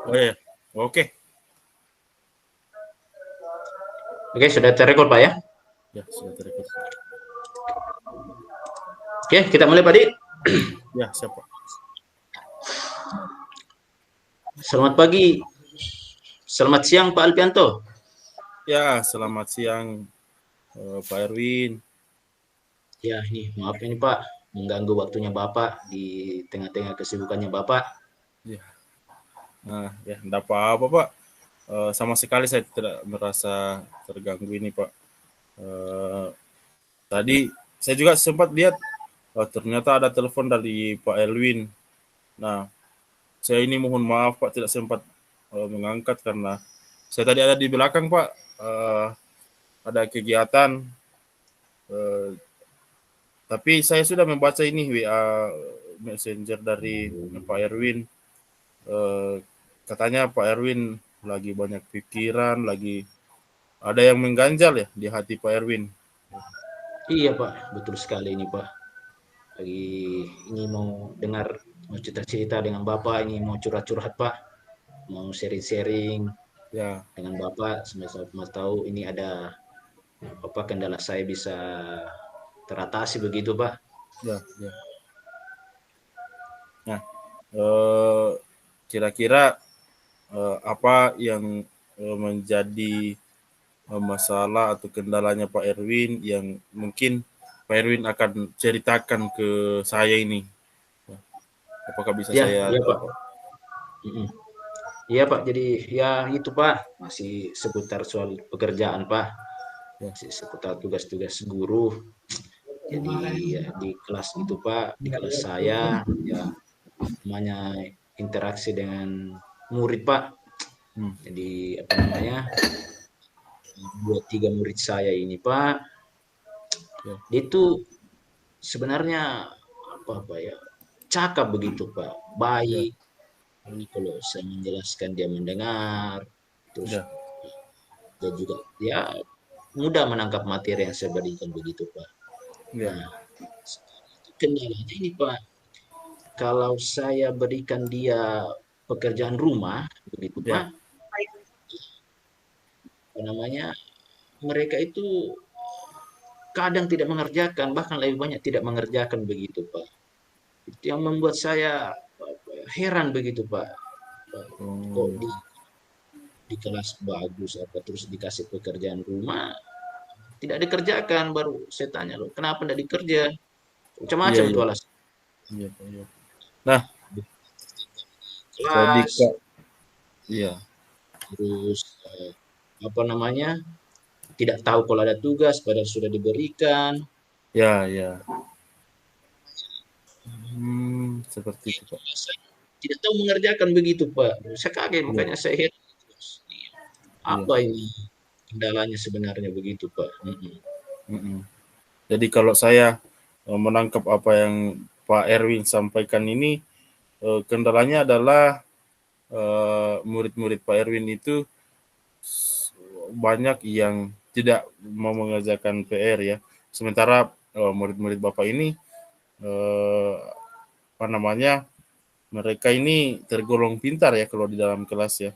Oh ya, oke. Oke, sudah terrekord Pak ya? Ya, sudah terikut. Oke, kita mulai Pak Di. Ya, siapa? Selamat pagi, selamat siang Pak Alpianto. Ya, selamat siang Pak Erwin. Ya, ini maaf ini Pak, mengganggu waktunya Bapak di tengah-tengah kesibukannya Bapak. Ya, nah, ya, enggak apa-apa Pak. Sama sekali saya tidak merasa terganggu ini Pak. Eh, Tadi saya juga sempat lihat, ternyata ada telepon dari Pak Erwin. Nah, saya ini mohon maaf Pak tidak sempat mengangkat karena saya tadi ada di belakang Pak. Ada kegiatan, eh, tapi saya sudah membaca ini WA Messenger dari Pak Erwin. Eh, Katanya Pak Erwin lagi banyak pikiran, lagi ada yang mengganjal ya di hati Pak Erwin. Iya Pak, betul sekali ini Pak. Lagi ini mau dengar, mau cerita-cerita dengan Bapak, ini mau curhat-curhat Pak, mau sharing-sharing Ya, dengan Bapak. Sama tahu ini ada apa kendala saya bisa teratasi begitu Pak. ya, ya. Nah, eh, kira-kira apa yang menjadi masalah atau kendalanya Pak Erwin yang mungkin Pak Erwin akan ceritakan ke saya ini? Apakah bisa Ya, saya iya tahu Pak. Pak? Mm-mm. Iya Pak, jadi ya itu Pak, masih seputar soal pekerjaan Pak, Ya, masih seputar tugas-tugas guru. Jadi ya, di kelas itu Pak, di kelas saya ya namanya interaksi dengan murid Pak. hmm, Jadi apa namanya, dua tiga murid saya ini Pak, ya, dia itu sebenarnya apa ya, cakap begitu Pak, ya, baik. Ini kalau saya menjelaskan dia mendengar, terus ya, dia juga ya mudah menangkap materi yang saya berikan begitu Pak. ya, Nah, kendalanya ini Pak, kalau saya berikan dia pekerjaan rumah begitu ya, Pak, apa namanya, mereka itu kadang tidak mengerjakan, bahkan lebih banyak tidak mengerjakan begitu Pak. Itu yang membuat saya heran begitu Pak. oh, Kok ya, di kelas bagus apa terus dikasih pekerjaan rumah tidak dikerjakan, baru saya tanya loh kenapa tidak dikerja, iya, macam-macam itu iya, alasan. iya, Pak, iya. Nah, jadi Kelas Kak, iya, terus apa namanya, tidak tahu kalau ada tugas padahal sudah diberikan. ya, ya, seperti itu Pak. Tidak tahu mengerjakan begitu Pak. Saya kaget Iya, makanya saya heran. iya, Apa ini kendalanya sebenarnya begitu Pak. mm-mm. Jadi kalau saya menangkap apa yang Pak Erwin sampaikan ini, kendalanya adalah murid-murid Pak Erwin itu banyak yang tidak mau mengerjakan PR ya. Sementara murid-murid Bapak ini eh, apa namanya? Mereka ini tergolong pintar ya kalau di dalam kelas ya.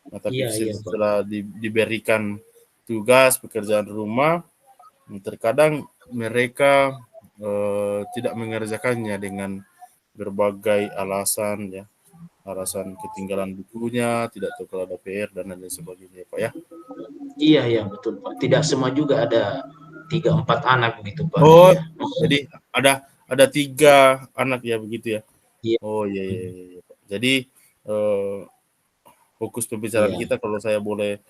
Nah, tapi Iya iya Pak. setelah diberikan tugas pekerjaan rumah, terkadang mereka tidak mengerjakannya dengan berbagai alasan ya, alasan ketinggalan bukunya, tidak tahu kalau ada PR dan lain sebagainya, Pak ya. Iya iya betul Pak. Tidak semua juga ada tiga empat anak begitu Pak. Oh, Iya. jadi ada tiga anak ya begitu ya. Iya. Oh iya iya iya, iya, Pak. Jadi eh, fokus pembicaraan Iya. kita kalau saya boleh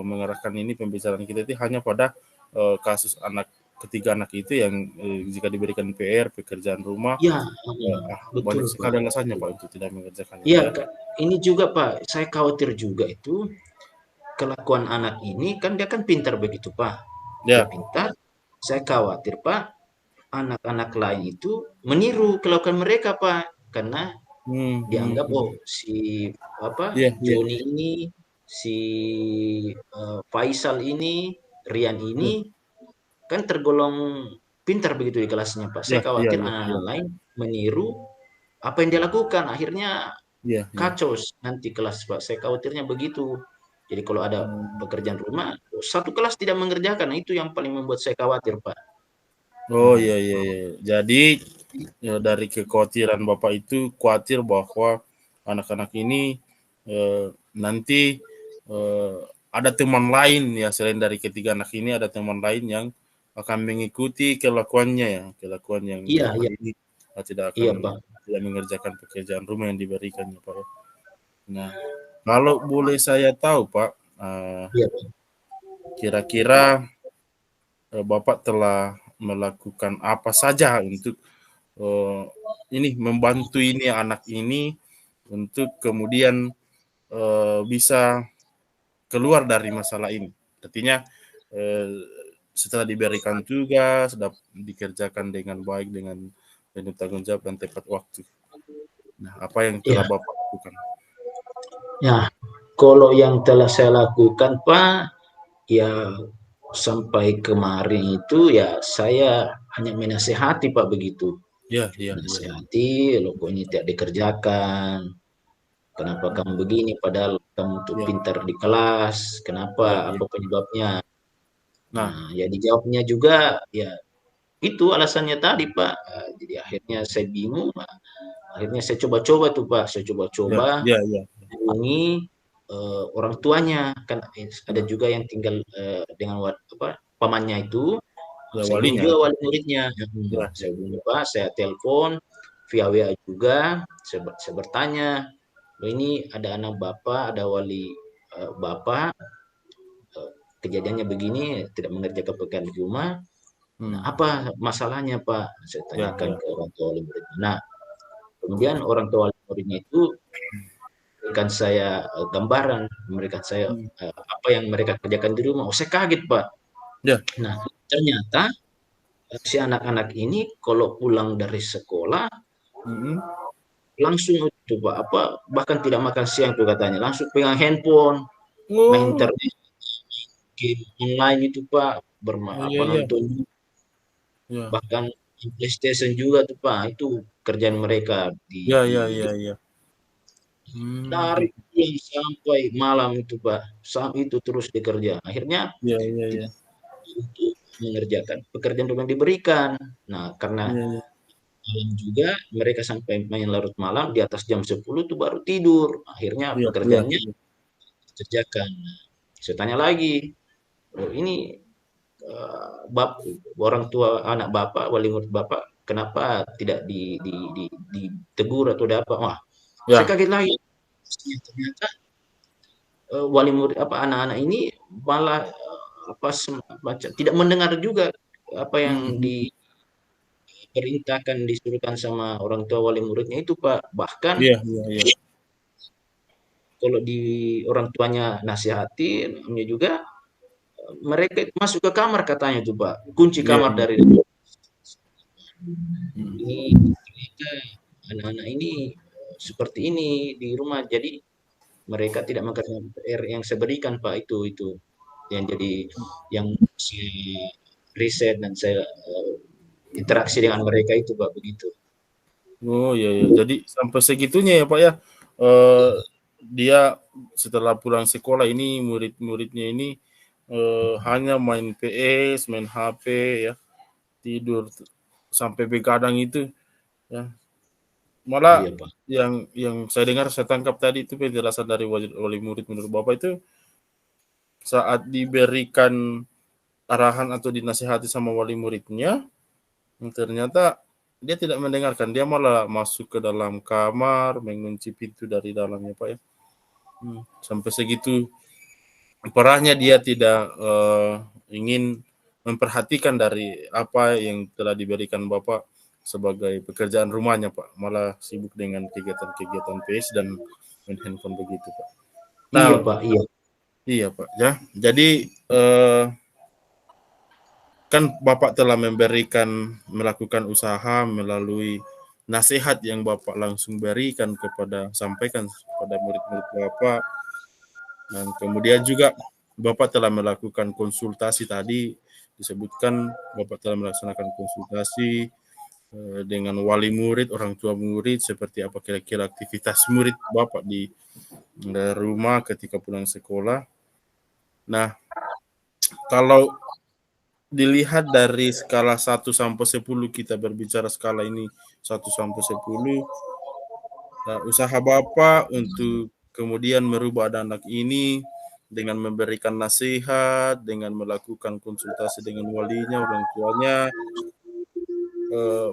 mengarahkan ini pembicaraan kita itu hanya pada kasus ketiga anak itu yang jika diberikan PR pekerjaan rumah Iya, betul banyak Pak. sekali alasannya Betul. Pak untuk tidak mengerjakannya Iya Pak ya. Kak. Ini juga Pak, saya khawatir juga itu kelakuan anak ini kan dia kan pintar begitu Pak. Dia Ya, pintar. Saya khawatir Pak, anak-anak lain itu meniru kelakuan mereka Pak. Karena dianggap hmm. oh si apa Iya iya Joni ini, si Faisal ini, Rian iya ini kan tergolong pintar begitu di kelasnya Pak. Saya iya iya khawatir iya iya anak-anak lain meniru apa yang dia lakukan. Akhirnya Iya, iya. kacau nanti kelas Pak. Saya khawatirnya begitu. Jadi kalau ada Hmm. pekerjaan rumah, satu kelas tidak mengerjakan, nah, itu yang paling membuat saya khawatir Pak. Oh, Hmm. iya, iya, iya. Jadi ya, dari kekhawatiran Bapak itu khawatir bahwa anak-anak ini nanti eh, ada teman lain ya, selain dari ketiga anak ini ada teman lain yang akan mengikuti kelakuannya ya, kelakuan yang Iya, dalam hal iya, ini tidak iya akan Pak. tidak mengerjakan pekerjaan rumah yang diberikan ya Pak ya. Nah, kalau boleh saya tahu Pak, Iya Pak. kira-kira Bapak telah melakukan apa saja untuk eh, ini membantu ini anak ini untuk kemudian bisa keluar dari masalah ini. Artinya eh, setelah diberikan tugas, dikerjakan dengan baik, dengan penuh tanggung jawab dan tepat waktu. Nah, apa yang telah Iya. Bapak lakukan? Ya, kalau yang telah saya lakukan Pak, ya sampai kemarin itu ya saya hanya menasehati Pak begitu. Ya, ya, ya. Nasihati, loh kok ini tidak dikerjakan. Kenapa kamu begini? Padahal kamu tuh Ya, pintar di kelas. ya, Kenapa? ya. Apa penyebabnya? Nah, Nah, ya dijawabnya juga ya itu alasannya tadi Pak. Jadi akhirnya saya bingung. Akhirnya saya coba-coba tuh Pak. Saya ya, coba-coba ya, ya. hubungi orang tuanya. Kan ada Nah, juga yang tinggal dengan apa pamannya itu. ya Saya hubungi walinya. juga wali muridnya. Ya, ya. Saya hubungi Pak. Saya telepon via WA juga. Saya bertanya, "Oh, ini ada anak bapak, ada wali bapak, kejadiannya begini, tidak mengerjakan pekerjaan di rumah. Nah, Hmm. apa masalahnya Pak?" Saya Ya, tanyakan ya. ke orang tua wali murid. Nah, kemudian orang tua wali muridnya itu memberikan saya gambaran, memberikan saya Hmm. apa yang mereka kerjakan di rumah. Oh, saya kaget Pak. Ya. Nah, ternyata si anak-anak ini kalau pulang dari sekolah Hmm. langsung itu Pak, apa bahkan tidak makan siang tuh katanya, langsung pegang handphone, main Oh, internet, game online itu Pak, oh iya, apa iya. nonton, Ya, bahkan PlayStation juga tuh Pak, itu kerjaan mereka ya, ya, ya, ya. Hmm. dari siang sampai malam itu Pak, saat itu terus dikerja. Akhirnya Ya, ya, ya. tidak untuk mengerjakan pekerjaan rumah yang diberikan. Nah, karena Ya, ya. malam juga mereka sampai main larut malam di atas jam 10 tuh baru tidur. Akhirnya Iya, iya, pekerjaannya iya. dikerjakan. Nah, saya tanya lagi, oh, ini bab orang tua anak bapak, wali murid bapak, kenapa tidak ditegur atau ada apa? Wah, saya Ya. kaget lagi. Ternyata wali murid apa anak-anak ini malah apa baca tidak mendengar juga apa yang Mhm. diperintahkan disuruhkan sama orang tua wali muridnya itu Pak. Bahkan Iya, iya, iya. kalau di orang tuanya nasihati, namanya juga mereka masuk ke kamar katanya tuh Pak, kunci Iya, kamar iya. dari Mhm. ini ternyata anak-anak ini seperti ini di rumah. Jadi mereka tidak mengerjakan PR yang saya berikan Pak, itu yang jadi yang saya riset dan saya interaksi dengan mereka itu Pak begitu. Oh, iya, iya. Jadi sampai segitunya ya, Pak, ya? Eee, dia setelah pulang sekolah ini murid-muridnya ini, hanya main PS, main HP ya, tidur sampai begadang itu ya. Malah Iya Pak. yang saya dengar, saya tangkap tadi itu penjelasan dari wali murid menurut Bapak itu saat diberikan arahan atau dinasihati sama wali muridnya, ternyata dia tidak mendengarkan, dia malah masuk ke dalam kamar, mengunci pintu dari dalamnya, Pak, ya. Sampai segitu parahnya dia tidak ingin memperhatikan dari apa yang telah diberikan Bapak sebagai pekerjaan rumahnya, Pak. Malah sibuk dengan kegiatan-kegiatan PS dan main handphone begitu, Pak. Nah, Iya Pak, iya. iya, Pak, ya. Jadi kan Bapak telah melakukan usaha melalui nasihat yang Bapak langsung berikan sampaikan kepada murid-murid Bapak, dan kemudian juga Bapak telah melakukan konsultasi tadi, disebutkan Bapak telah melaksanakan konsultasi dengan wali murid, orang tua murid, seperti apa kira-kira aktivitas murid Bapak di rumah ketika pulang sekolah. Nah, kalau dilihat dari skala 1 sampai 10, kita berbicara skala ini 1 sampai 10, nah, usaha Bapak untuk kemudian merubah anak-anak ini dengan memberikan nasihat, dengan melakukan konsultasi dengan walinya, orang tuanya,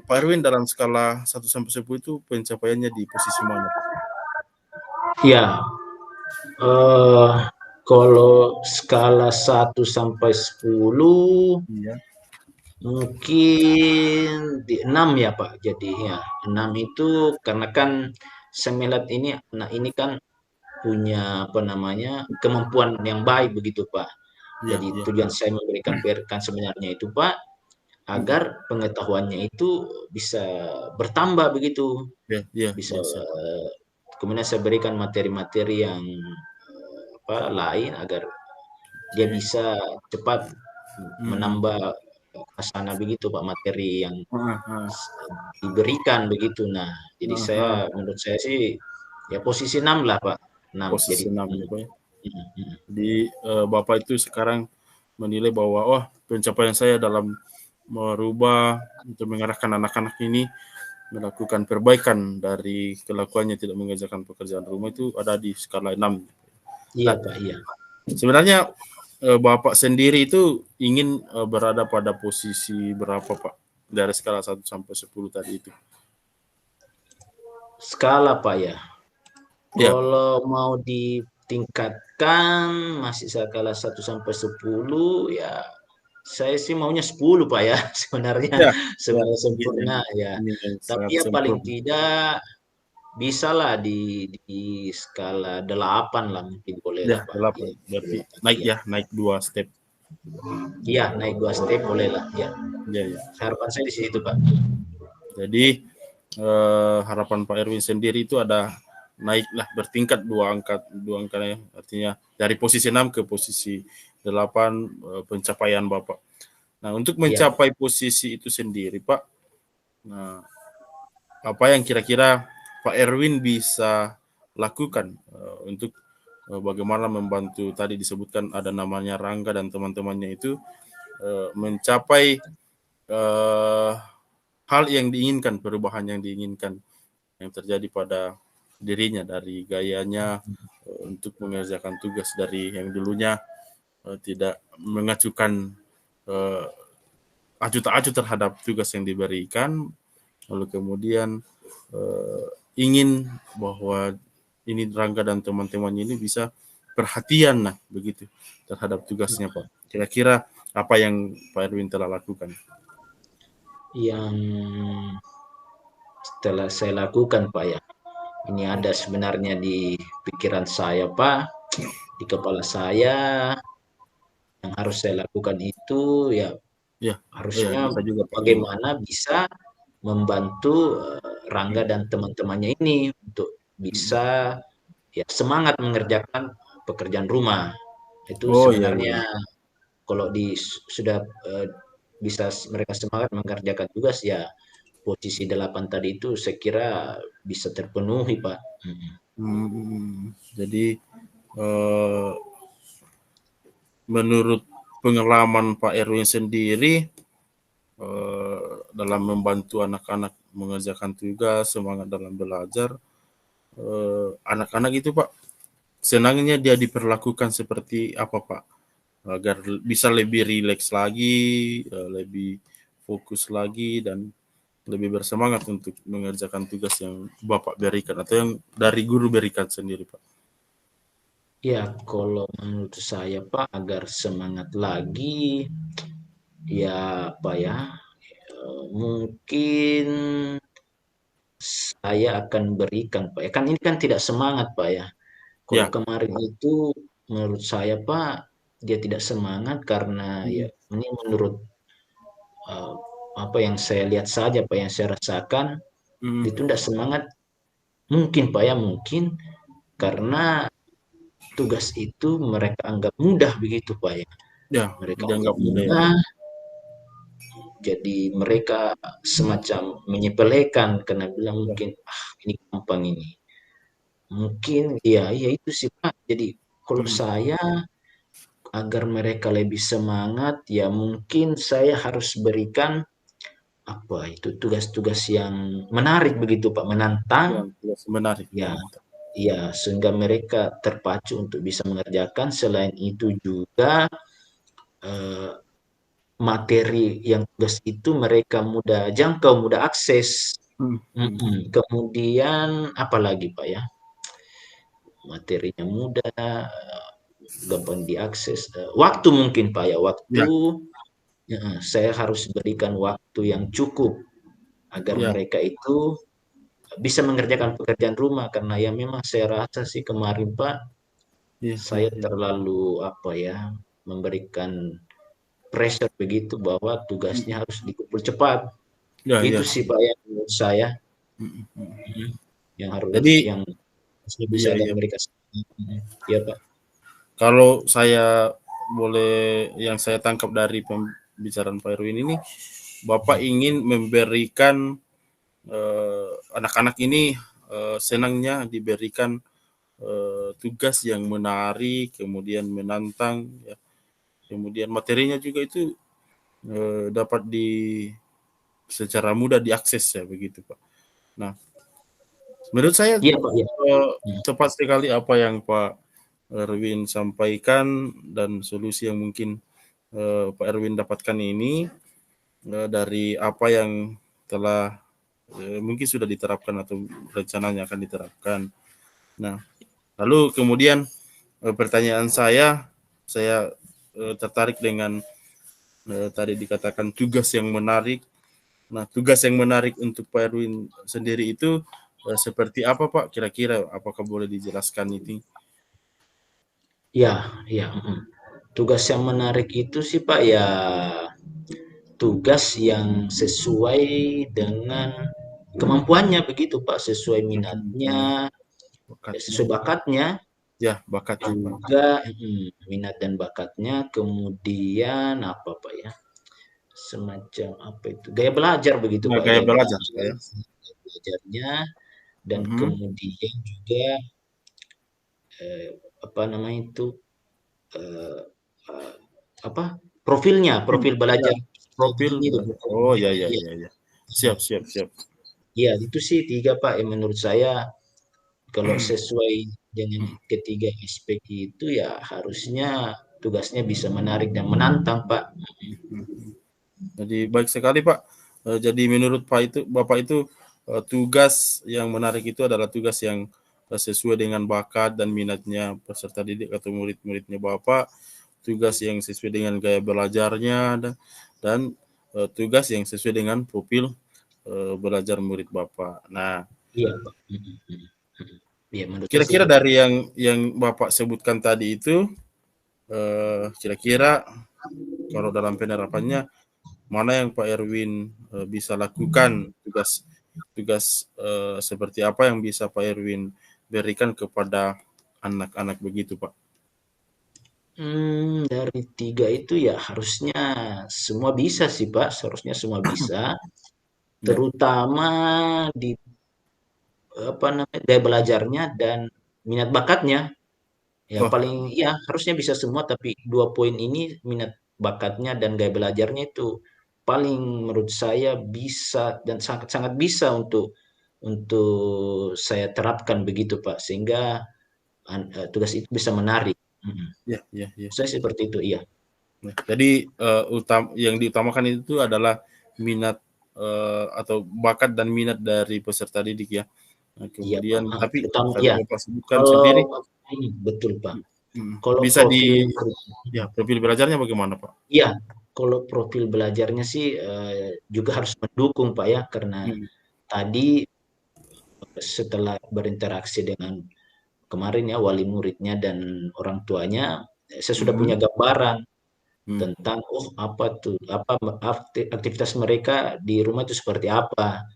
Pak Erwin dalam skala 1 sampai 10 itu pencapaiannya di posisi mana, Pak? Ya, eh, kalau skala 1 sampai 10 Iya, mungkin di 6 ya Pak. Jadi ya 6 itu karena kan saya melihat ini anak ini kan punya apa namanya kemampuan yang baik begitu Pak. iya, Jadi iya. tujuan saya memberikan PRK sebenarnya itu Pak Mhm. agar pengetahuannya itu bisa bertambah begitu. Iya, iya, Bisa iya, siap. kemudian saya berikan materi-materi yang apa lain agar dia Oke. bisa cepat Mhm. menambah sana begitu Pak materi yang Heeh, heeh. diberikan begitu. Nah, jadi Heeh, saya heeh. menurut saya sih ya posisi 6 lah Pak. 6 jadi Posisi 6 ya, Pak, ya. mm, mm. Jadi, Bapak itu sekarang menilai bahwa, "Oh, pencapaian saya dalam merubah untuk mengarahkan anak-anak ini melakukan perbaikan dari kelakuannya tidak mengerjakan pekerjaan rumah itu ada di skala 6." Iya Nah, Pak, iya. sebenarnya, Bapak sendiri itu ingin, berada pada posisi berapa, Pak? Dari skala 1 sampai 10 tadi itu? Skala Pak ya. Ya, Kalau mau ditingkatkan masih skala 1 sampai 10 ya saya sih maunya 10 Pak ya sebenarnya ya, ya, sebenarnya ini sempurna ya. ini yang Tapi sangat ya paling sempurna. tidak bisalah di skala 8 lah mungkin boleh Ya, lah Pak. Di 8 berarti 8, naik ya. ya, naik 2 step. Iya, naik 2 step boleh lah ya. Ya, ya. Harapan saya di situ Pak. Jadi, harapan Pak Erwin sendiri itu ada naiklah bertingkat 2 angka ya, artinya dari posisi 6 ke posisi 8, pencapaian Bapak. Nah, untuk Iya Pak. mencapai posisi itu sendiri, Pak, nah, apa yang kira-kira Pak Erwin bisa lakukan, untuk, bagaimana membantu tadi disebutkan ada namanya Rangga dan teman-temannya itu, mencapai, eee, hal yang diinginkan, perubahan yang diinginkan yang terjadi pada dirinya dari gayanya, untuk mengerjakan tugas dari yang dulunya, tidak mengacukan, eee, acuh tak acuh terhadap tugas yang diberikan, lalu kemudian, ingin bahwa ini Rangga dan teman-temannya ini bisa perhatian lah begitu terhadap tugasnya, Pak. Kira-kira apa yang Pak Erwin telah lakukan? Yang setelah saya lakukan Pak ya. Ini ada sebenarnya di pikiran saya Pak, di kepala saya yang harus saya lakukan itu ya Ya, ya harusnya bisa juga Pak gini. bagaimana bisa membantu Rangga dan teman-temannya ini untuk Mhm. bisa ya semangat mengerjakan pekerjaan rumah. Itu Oh, iya, iya. sebenarnya kalau sudah bisa mereka semangat mengerjakan tugas ya posisi 8 tadi itu saya kira bisa terpenuhi, Pak. Mhm. Jadi, eee, menurut pengalaman Pak Erwin sendiri, dalam membantu anak-anak mengerjakan tugas, semangat dalam belajar, anak-anak itu Pak, senangnya dia diperlakukan seperti apa Pak? Agar bisa lebih rileks lagi, lebih fokus lagi dan lebih bersemangat untuk mengerjakan tugas yang Bapak berikan atau yang dari guru berikan sendiri, Pak? Ya, kalau menurut saya, Pak, agar semangat lagi, ya apa ya, mungkin saya akan berikan, Pak. Ya, kan ini kan tidak semangat, Pak ya. Kalau Ya, kemarin itu menurut saya, Pak, dia tidak semangat karena ya mhm, ini menurut eh, apa yang saya lihat saja, Pak, yang saya rasakan mhm, itu tidak semangat. Mungkin, Pak ya, mungkin karena tugas itu mereka anggap mudah begitu, Pak ya. ya Mereka anggap dianggap mudah ya, Pak? mudah Jadi mereka semacam menyepelekan karena bilang Ya. mungkin ini gampang ini. Mungkin ya itu sih Pak. Jadi kalau Mm. saya agar mereka lebih semangat ya mungkin saya harus berikan apa itu tugas-tugas yang menarik begitu Pak, menantang Yang jelas menarik, ya. menantang. Ya, sehingga mereka terpacu untuk bisa mengerjakan. Selain itu juga eh, materi yang tugas itu mereka mudah jangkau, mudah akses. Mm. Mm. Kemudian apa lagi Pak ya? Materinya mudah, gampang diakses. Waktu mungkin Pak ya, waktu Ya, ya, saya harus berikan waktu yang cukup agar ya, mereka itu bisa mengerjakan pekerjaan rumah karena ya memang saya rasa sih kemarin Pak ya, ya, saya ya, terlalu apa ya memberikan pressure begitu bahwa mm, tugasnya harus dikumpul cepat. ya, Itu ya. sih Pak yang menurut saya Mm, mm. mhm, yang harus Jadi, yang harusnya bisa iya, agar iya. mereka ya Pak. Kalau saya boleh, yang saya tangkap dari pembicaraan Pak Erwin ini, Bapak ingin memberikan anak-anak ini senangnya diberikan tugas yang menarik, kemudian menantang, ya. Kemudian materinya juga itu dapat secara mudah diakses ya begitu Pak. Nah, menurut saya Iya Pak, iya. tepat sekali apa yang Pak Erwin sampaikan dan solusi yang mungkin Pak Erwin dapatkan ini dari apa yang telah mungkin sudah diterapkan atau rencananya akan diterapkan. Nah, lalu kemudian pertanyaan saya tertarik dengan tadi dikatakan tugas yang menarik. Nah, tugas yang menarik untuk Pak Erwin sendiri itu seperti apa Pak? Kira-kira apakah boleh dijelaskan itu? Iya, iya, tugas yang menarik itu sih Pak ya tugas yang sesuai dengan kemampuannya begitu Pak, sesuai Kemampuannya, minatnya, ya bakatnya. sesuai bakatnya Ya, bakat ya Pak. juga minat dan bakatnya, kemudian apa Pak ya, semacam apa itu, gaya belajar begitu Nah, Pak, gaya gaya belajar belajar, Pak ya. gaya belajarnya dan Mhm. kemudian juga eh, apa namanya itu eh, eh, apa profilnya, Hmm, profil ya, belajar profil. itu. Oh ya ya Iya, ya ya. Siap siap siap. iya, itu sih 3 Pak, yang menurut saya kalau sesuai dengan ketiga aspek itu ya harusnya tugasnya bisa menarik dan menantang Pak. Jadi baik sekali Pak. Jadi menurut Pak itu Bapak itu tugas yang menarik itu adalah tugas yang sesuai dengan bakat dan minatnya peserta didik atau murid-muridnya Bapak, tugas yang sesuai dengan gaya belajarnya dan tugas yang sesuai dengan profil belajar murid Bapak. Nah, Iya Pak. Iya menurut saya sih kira-kira seperti dari yang Bapak sebutkan tadi itu kira-kira kalau dalam penerapannya mana yang Pak Erwin bisa lakukan, tugas tugas seperti apa yang bisa Pak Erwin berikan kepada anak-anak begitu Pak? dari 3 itu ya harusnya semua bisa sih Pak, seharusnya semua bisa, Ya, terutama di apa namanya, daya belajarnya dan minat bakatnya. Ya oh paling ya harusnya bisa semua tapi 2 poin ini minat bakatnya dan gaya belajarnya itu paling menurut saya bisa dan sangat-sangat bisa untuk saya terapkan begitu Pak, sehingga tugas itu bisa menarik. ya ya ya. Saya seperti itu, iya. Nah, jadi yang diutamakan itu adalah minat atau bakat dan minat dari peserta didik ya. Nah, Iya Pak, kemudian tapi terutama tadi iya. Bapak sebutkan Kalau sendiri betul Pak. Kalau bisa profil ya profil belajarnya bagaimana Pak? iya, kalau profil belajarnya sih juga harus mendukung Pak ya, karena Hmm, tadi setelah berinteraksi dengan kemarin ya wali muridnya dan orang tuanya, saya sudah punya hmm, gambaran hmm. tentang oh apa tuh apa aktivitas mereka di rumah itu seperti apa,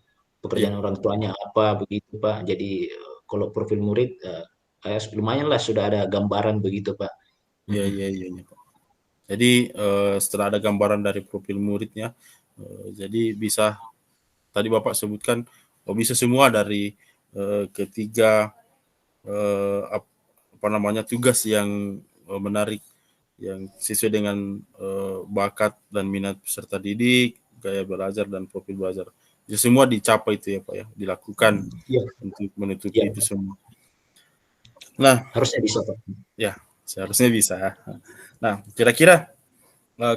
Iya, pekerjaan orang tuanya apa begitu Pak. Jadi kalau profil murid lumayan lah sudah ada gambaran begitu Pak. iya, Mm-mm. iya, iya, iya, Pak. Jadi setelah ada gambaran dari profil muridnya, Jadi bisa tadi Bapak sebutkan, bisa semua dari ketiga apa namanya tugas yang menarik, yang sesuai dengan bakat dan minat peserta didik, gaya belajar dan profil belajar. Itu semua dicapai itu ya Pak ya, dilakukan Iya, untuk menutupi iya, itu semua. Nah, harusnya bisa Pak. ya seharusnya bisa. Nah, kira-kira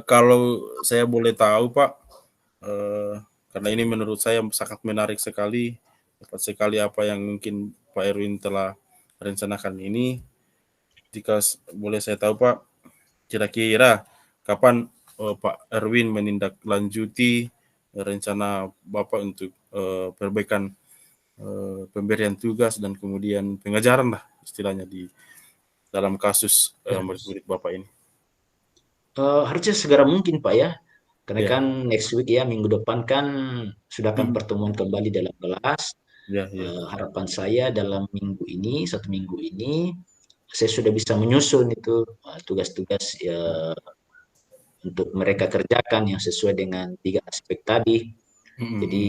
kalau saya boleh tahu Pak, eh, karena ini menurut saya sangat menarik sekali, tepat sekali apa yang mungkin Pak Erwin telah rencanakan ini. Jika boleh saya tahu Pak, kira-kira kapan Pak Erwin menindaklanjuti rencana Bapak untuk perbaikan pemberian tugas dan kemudian pengajaran lah istilahnya di dalam kasus Ya. murid-murid Bapak ini. Harusnya segera mungkin Pak ya, karena Ya, kan next week ya, minggu depan kan sudah akan mm, pertemuan kembali dalam kelas. ya, ya, Harapan saya dalam minggu ini, 1 minggu ini, saya sudah bisa menyusun itu tugas-tugas ya, untuk mereka kerjakan yang sesuai dengan 3 aspek tadi. mm, mm, Jadi,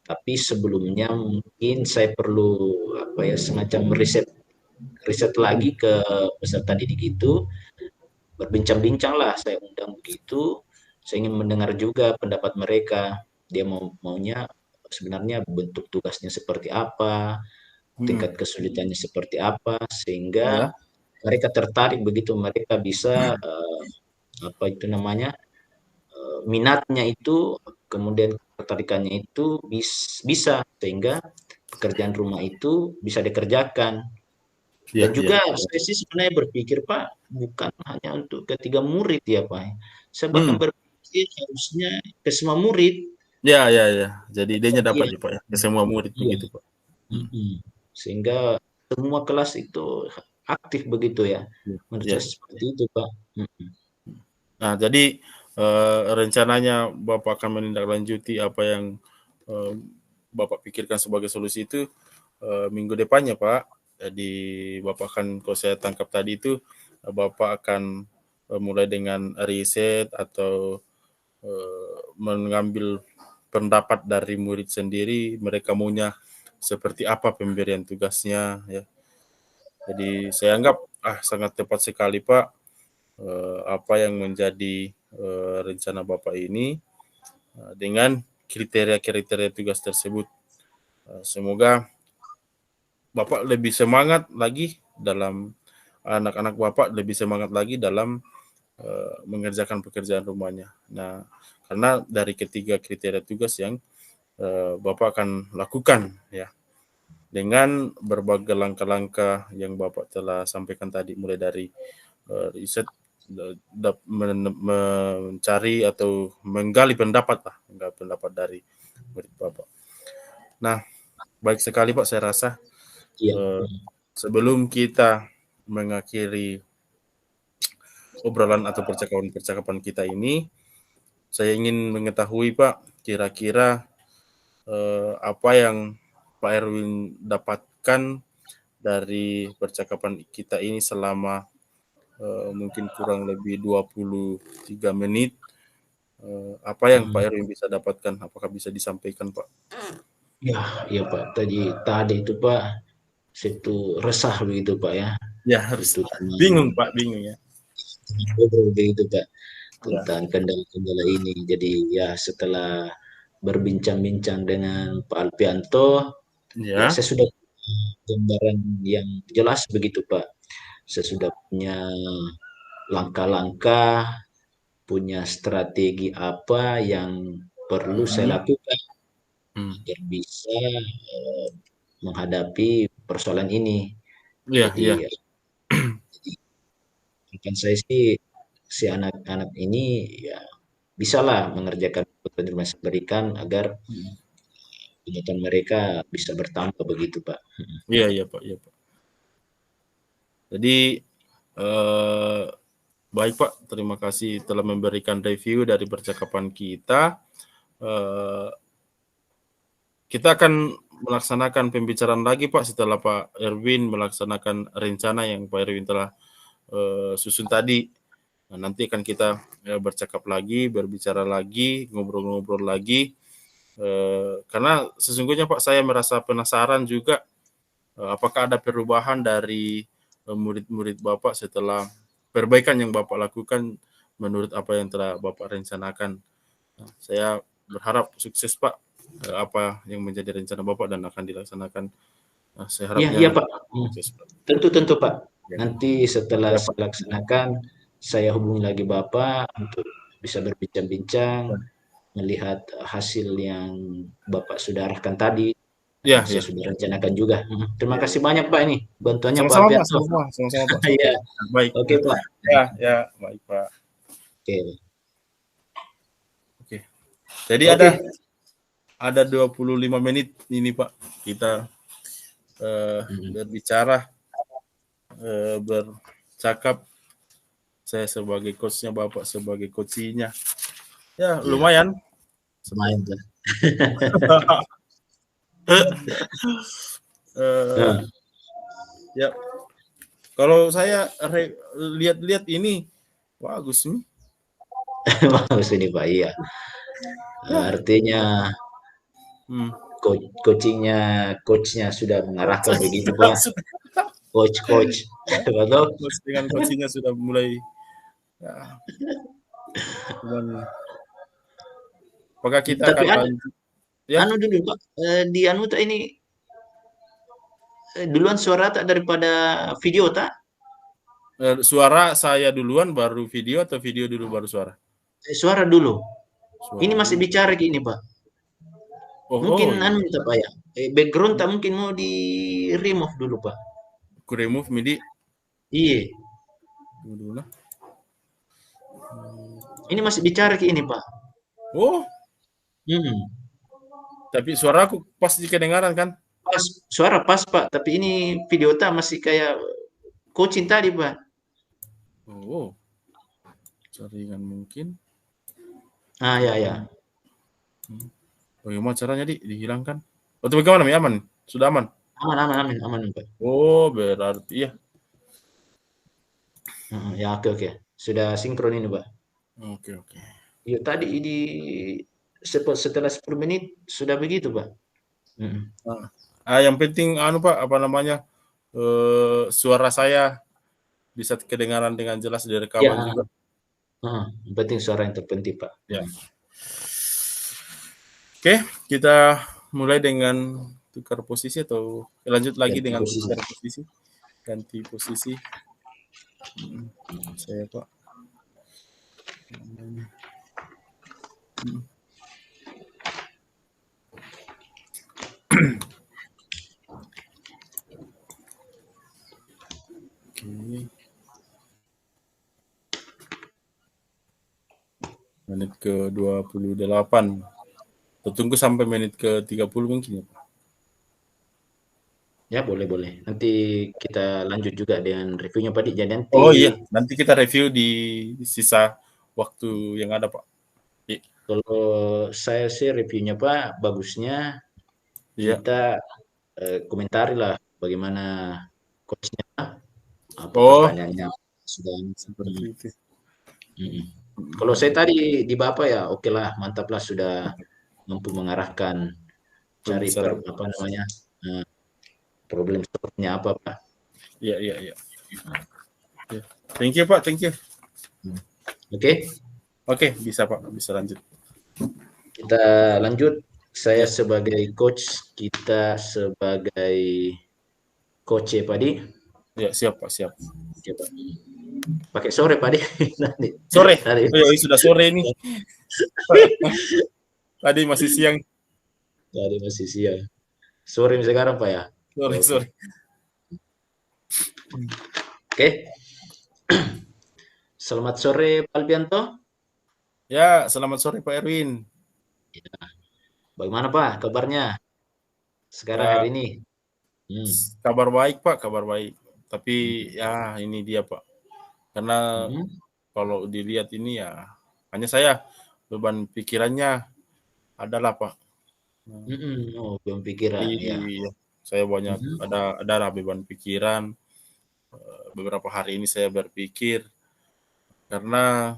tapi sebelumnya mungkin saya perlu apa ya, semacam riset riset lagi ke peserta didik itu, berbincang-bincang lah, saya undang begitu. Saya ingin mendengar juga pendapat mereka. Dia maunya sebenarnya bentuk tugasnya seperti apa, mm, tingkat kesulitannya seperti apa, sehingga ya, mereka tertarik begitu, mereka bisa apa itu namanya, minatnya itu, kemudian ketertarikannya itu bisa, sehingga pekerjaan rumah itu bisa dikerjakan. Dan ya, ya, juga saya sih sebenarnya berpikir Pak, bukan hanya untuk ketiga murid ya Pak. Saya bahkan mm, berpikir harusnya ke semua murid. ya, ya, ya. Jadi idenya dapat Iya, ya Pak ya, ke semua murid iya. begitu Pak. Mm, Mm-mm. Sehingga semua kelas itu aktif begitu ya. ya, Menurut ya. saya seperti itu Pak. Mm-mm. Nah, jadi rencananya Bapak akan menindaklanjuti apa yang eh, Bapak pikirkan sebagai solusi itu minggu depannya, Pak. Jadi Bapak akan, kalau saya tangkap tadi itu, Bapak akan mulai dengan riset atau mengambil pendapat dari murid sendiri, mereka maunya seperti apa pemberian tugasnya, ya. Jadi saya anggap sangat tepat sekali, Pak, apa yang menjadi rencana Bapak ini dengan kriteria-kriteria tugas tersebut. Semoga Bapak lebih semangat lagi dalam anak-anak Bapak lebih semangat lagi dalam mengerjakan pekerjaan rumahnya. Nah, karena dari ketiga kriteria tugas yang Bapak akan lakukan ya dengan berbagai langkah-langkah yang Bapak telah sampaikan tadi, mulai dari riset, mencari atau menggali pendapat lah, menggali pendapat dari murid Bapak. Nah, baik sekali Pak, saya rasa Iya. eh, sebelum kita mengakhiri obrolan atau percakapan-percakapan kita ini, saya ingin mengetahui Pak, kira-kira apa yang Pak Erwin dapatkan dari percakapan kita ini selama mungkin kurang lebih 23 menit. Apa yang Pak Hmm. Erwin bisa dapatkan? Apakah bisa disampaikan, Pak? Ya, iya Pak. Tadi itu Pak, situ resah begitu Pak ya. Ya, harus Itu cuma bingung, Pak, bingung ya. ngobrol begitu Pak Ya, tentang kendala-kendala ini. Jadi ya setelah berbincang-bincang dengan Pak Alpianto, ya ya, saya sudah punya gambaran yang jelas begitu Pak. Saya sudah punya langkah-langkah, punya strategi apa yang perlu hmm, saya lakukan hmm. agar bisa menghadapi persoalan ini. Ya, ya, Jadi, jadi harapan saya sih si anak-anak ini ya bisalah mengerjakan pekerjaan yang saya berikan agar ingatan mereka bisa bertambah begitu, Pak. ya, ya, Pak, ya, Pak. Jadi eh, baik Pak, terima kasih telah memberikan review dari percakapan kita. Eh, kita akan melaksanakan pembicaraan lagi Pak setelah Pak Erwin melaksanakan rencana yang Pak Erwin telah susun tadi. Nah, nanti akan kita bercakap lagi, berbicara lagi, ngobrol-ngobrol lagi. Karena sesungguhnya Pak, saya merasa penasaran juga apakah ada perubahan dari murid-murid Bapak setelah perbaikan yang Bapak lakukan menurut apa yang telah Bapak rencanakan. Nah, saya berharap sukses Pak, apa yang menjadi rencana Bapak dan akan dilaksanakan. Nah, saya Iya, iya harapnya Pak. sukses Pak. Tentu Pak. Ya, Nanti setelah ya Pak. saya laksanakan, saya hubungi lagi Bapak untuk bisa berbincang-bincang, melihat hasil yang Bapak sudah arahkan tadi, yang Ya, saya ya, sudah rencanakan juga. Terima ya, kasih ya. banyak Pak ini, bantuannya Pak Sama-sama Pak, Alpianto. sama-sama Pak. Iya, Baik. oke Pak. Ya, ya, baik Pak. Oke, Oke. Jadi oke. ada 25 menit ini Pak. Kita berbicara, bercakap. Saya sebagai coachnya, Bapak sebagai coachinya. Ya, Ya, lumayan. lumayan Pak. Eh, Nah, ya, kalau saya lihat-lihat ini bagus nih. bagus ini Pak. Iya. Ya, Artinya hmm. coachnya sudah mengarahkan begitu Pak. Coach, Ya, betul. coach dengan coachingnya sudah mulai. Ya, cuman apakah kita Tapi akan lanjut? Ya, anu dulu Pak, di anu tak ini duluan suara tak daripada video tak? suara saya duluan baru video atau video dulu baru suara? Suara dulu. Ini Suara masih dulu. bicara gini Pak. Oh, Mungkin oh iya. anu tak Pak ya. Background tak mungkin mau di remove dulu Pak. Aku remove MIDI Iya. dulu lah. Ini masih bicara kayak ini Pak. Oh, Hmm. tapi suara aku pas kedengaran kan? Pas suara pas Pak, tapi ini video tak masih kayak coaching tadi Pak. Oh, jaringan mungkin. Ah ya ya. Bagaimana caranya dihilangkan? Atau bagaimana? Aman? Sudah aman? Aman aman aman aman Pak. Oh, berarti ya. Ya oke oke. Sudah sinkron ini Pak. Oke, oke. Ya tadi di setelah 10 menit sudah begitu Pak. Mm. Yang penting anu Pak, apa namanya? Suara saya bisa kedengaran dengan jelas di Ya, rekaman juga. yang penting suara yang terpenting Pak. Ya. Oke, kita mulai dengan tukar posisi atau lanjut lagi Ganti dengan posisi. tukar posisi. Ganti posisi. Saya Pak. Oke. Menit ke 28. Tunggu sampai menit ke 30 mungkin ya Pak. Ya boleh boleh. Nanti kita lanjut juga dengan reviewnya Pak. Jadi Oh nanti iya, nanti kita review di sisa waktu yang ada Pak. kalau saya sih reviewnya Pak, bagusnya Iya. kita komentari lah bagaimana coachnya, apa Oh, pertanyaannya sudah. seperti itu. Kalau saya tadi di Bapak ya, oke lah, mantap lah sudah mampu mengarahkan cari Pembicaraan. apa namanya eh, problem solve-nya apa Pak. Iya, iya, iya. Ya. Thank you Pak, thank you. Oke, Oke, bisa Pak, bisa lanjut. kita lanjut. Saya Ya, sebagai coach, kita sebagai coach ya Pak Di. ya siap Pak, siap. Oke, Pak. Pakai sore Pak Di. Nanti. Sore, Tadi, oh, ya, sudah sore ini. Tadi masih siang. tadi masih siang. Sore sekarang Pak ya. Sore, Oke. sore. Oke. Selamat sore Pak Albianto. Ya, selamat sore Pak Erwin. Bagaimana Pak kabarnya sekarang Ya, hari ini? kabar baik Pak, kabar baik. Tapi ya ini dia Pak. Karena kalau dilihat ini ya hanya saya beban pikirannya adalah Pak. Oh, belum pikiran ya. Iya, saya banyak ada beban pikiran. Beberapa hari ini saya berpikir karena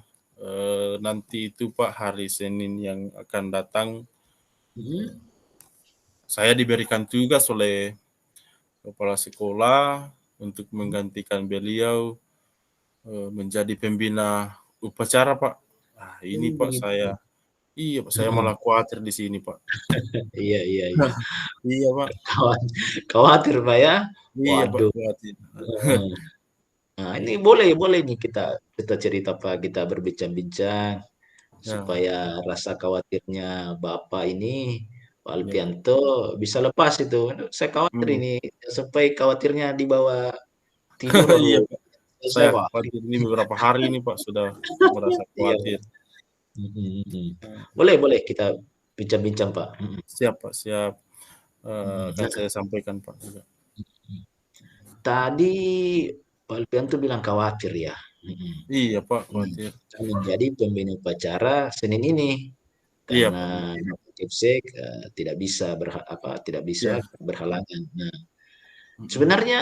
nanti itu Pak hari Senin yang akan datang Mhm. saya diberikan tugas oleh kepala sekolah untuk menggantikan beliau menjadi pembina upacara Pak. Nah, ini Oh, Pak begitu. saya iya Pak, saya Heeh. malah khawatir di sini Pak. Iya, iya, iya. Iya Pak, Khawa khawatir, Pak, ya? iya Pak Waduh, khawatir. heeh. Nah, ini boleh boleh nih kita kita cerita, Pak, kita berbincang-bincang Ya, supaya rasa khawatirnya Bapak ini, Pak ya. Alpianto, bisa lepas itu. Saya khawatir Hmm. ini, sampai khawatirnya dibawa tidur lalu Iya Pak, selesai, saya Pak. khawatir ini beberapa hari ini Pak sudah merasa Iya, khawatir. Pak. Mhm, mhm. Nah, Boleh boleh kita bincang-bincang, Pak. Mhm, siap Pak, siap. mhm. Akan saya sampaikan Pak juga. Tadi Pak Alfian tuh bilang khawatir ya. Mhm. Iya Pak, Nah, khawatir. saya menjadi pembina upacara Senin ini Iya Pak, karena betul. Bapak Kipsek tidak bisa Iya. berhalangan. Nah, Mhm. sebenarnya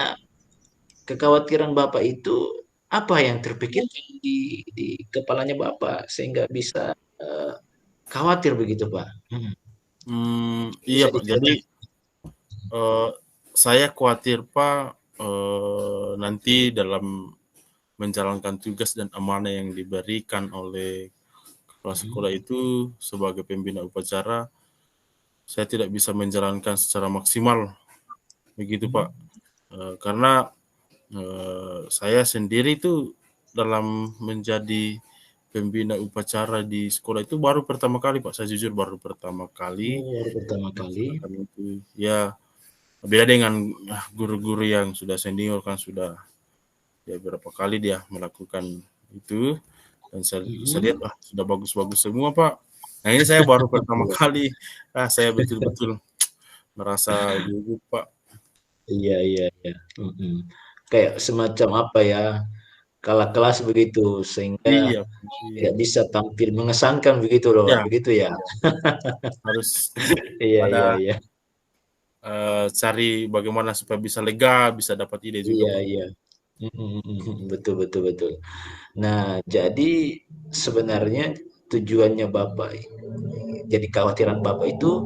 kekhawatiran Bapak itu apa yang terpikirkan di kepalanya Bapak sehingga bisa khawatir begitu, Pak? Mhm. Iya Bisa Pak. Jadi diceritakan? eh, saya khawatir Pak nanti dalam menjalankan tugas dan amanah yang diberikan oleh kepala sekolah Mhm. itu sebagai pembina upacara, saya tidak bisa menjalankan secara maksimal, begitu Pak. Mhm. Karena saya sendiri itu dalam menjadi pembina upacara di sekolah itu baru pertama kali Pak. Saya jujur baru pertama kali Oh, baru pertama kali. melaksanakan itu. Ya beda dengan guru-guru yang sudah senior kan sudah ya beberapa kali dia melakukan itu dan saya lihat Mhm. sudah bagus-bagus semua Pak. Nah ini saya baru pertama kali, saya betul-betul merasa gugup Pak. Iya, iya, iya. Mhm. Kayak semacam apa ya, kalah kelas begitu, sehingga Iya, iya, tidak bisa tampil mengesankan begitu loh, ya, begitu ya? iya. Harus Iya, iya, pada iya. cari bagaimana supaya bisa lega, bisa dapat ide juga Iya, Pak. iya. Mhm, mhm, mhm. Betul, betul, betul. Nah, jadi sebenarnya tujuannya Bapak, jadi kekhawatiran Bapak itu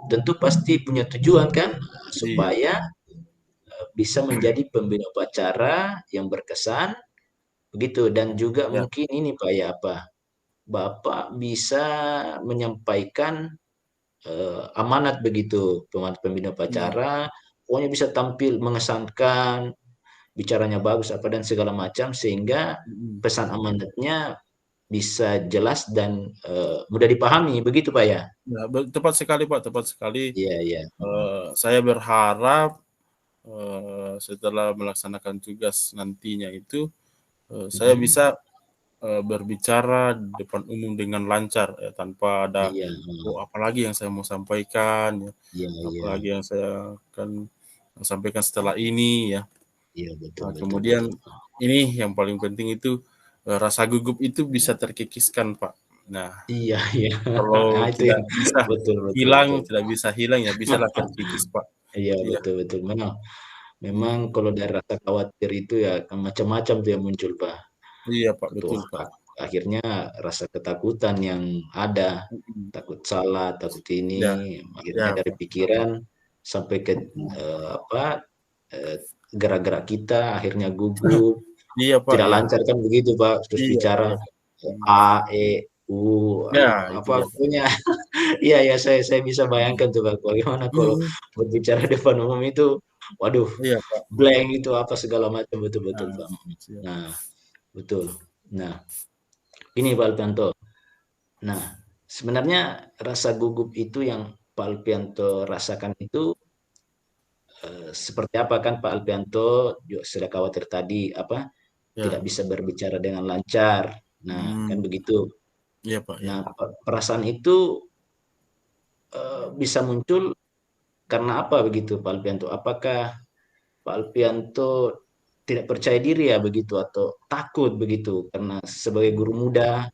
tentu pasti punya tujuan kan, Iya, supaya bisa menjadi pembina upacara yang berkesan, begitu. Dan juga ya, mungkin ini Pak ya, apa, Bapak bisa menyampaikan amanat begitu, pembina iya, upacara, pokoknya bisa tampil mengesankan, bicaranya bagus apa dan segala macam sehingga mhm. pesan amanatnya bisa jelas dan mudah dipahami, begitu Pak ya? Ya, tepat sekali Pak, tepat sekali. Iya, iya. Mhm. Saya berharap setelah melaksanakan tugas nantinya itu saya Mhm. bisa berbicara di depan umum dengan lancar ya, tanpa ada Iya, oh apalagi yang saya mau sampaikan ya, iya, iya. apalagi yang saya akan sampaikan setelah ini ya. Iya, betul, Nah, betul, kemudian betul. ini yang paling penting itu rasa gugup itu bisa terkikiskan Pak. Nah, Iya, iya. kalau Nah, itu tidak yang bisa betul, betul, hilang, betul. tidak bisa hilang ya bisalah terkikis Pak. Iya, Iya, betul, betul. Memang memang mhm. kalau dari rasa khawatir itu ya kan macam-macam tuh yang muncul, Pak. Iya Pak, Ketua betul Pak. akhirnya rasa ketakutan yang ada, Mhm. takut salah, takut ini, Ya, akhirnya ya dari Pak. pikiran sampai ke Mhm. apa, eee, gerak-gerak kita akhirnya gugup, Iya Pak, tidak iya. lancar kan begitu, Pak, terus Iya bicara, iya Pak. Mhm. A, E, U, Ya, itu apa dia Pak. pokoknya iya, iya, saya bisa Mhm. bayangkan tuh, Kak, bagaimana kalau Mhm. berbicara depan umum itu, waduh, Iya Pak. blank itu apa segala macam, betul, betul, Nah, Pak, mhm. siap. Nah, betul. Nah, ini Pak Alpianto. Nah, sebenarnya rasa gugup itu yang Pak Alpianto rasakan itu seperti apa kan Pak Alpianto juga sudah khawatir tadi apa tidak Ya. bisa berbicara dengan lancar. Nah, kan Mhm. begitu. Iya Pak, ya. Nah, perasaan itu bisa muncul karena apa begitu Pak Alpianto? Apakah Pak Alpianto tidak percaya diri ya begitu atau takut begitu karena sebagai guru muda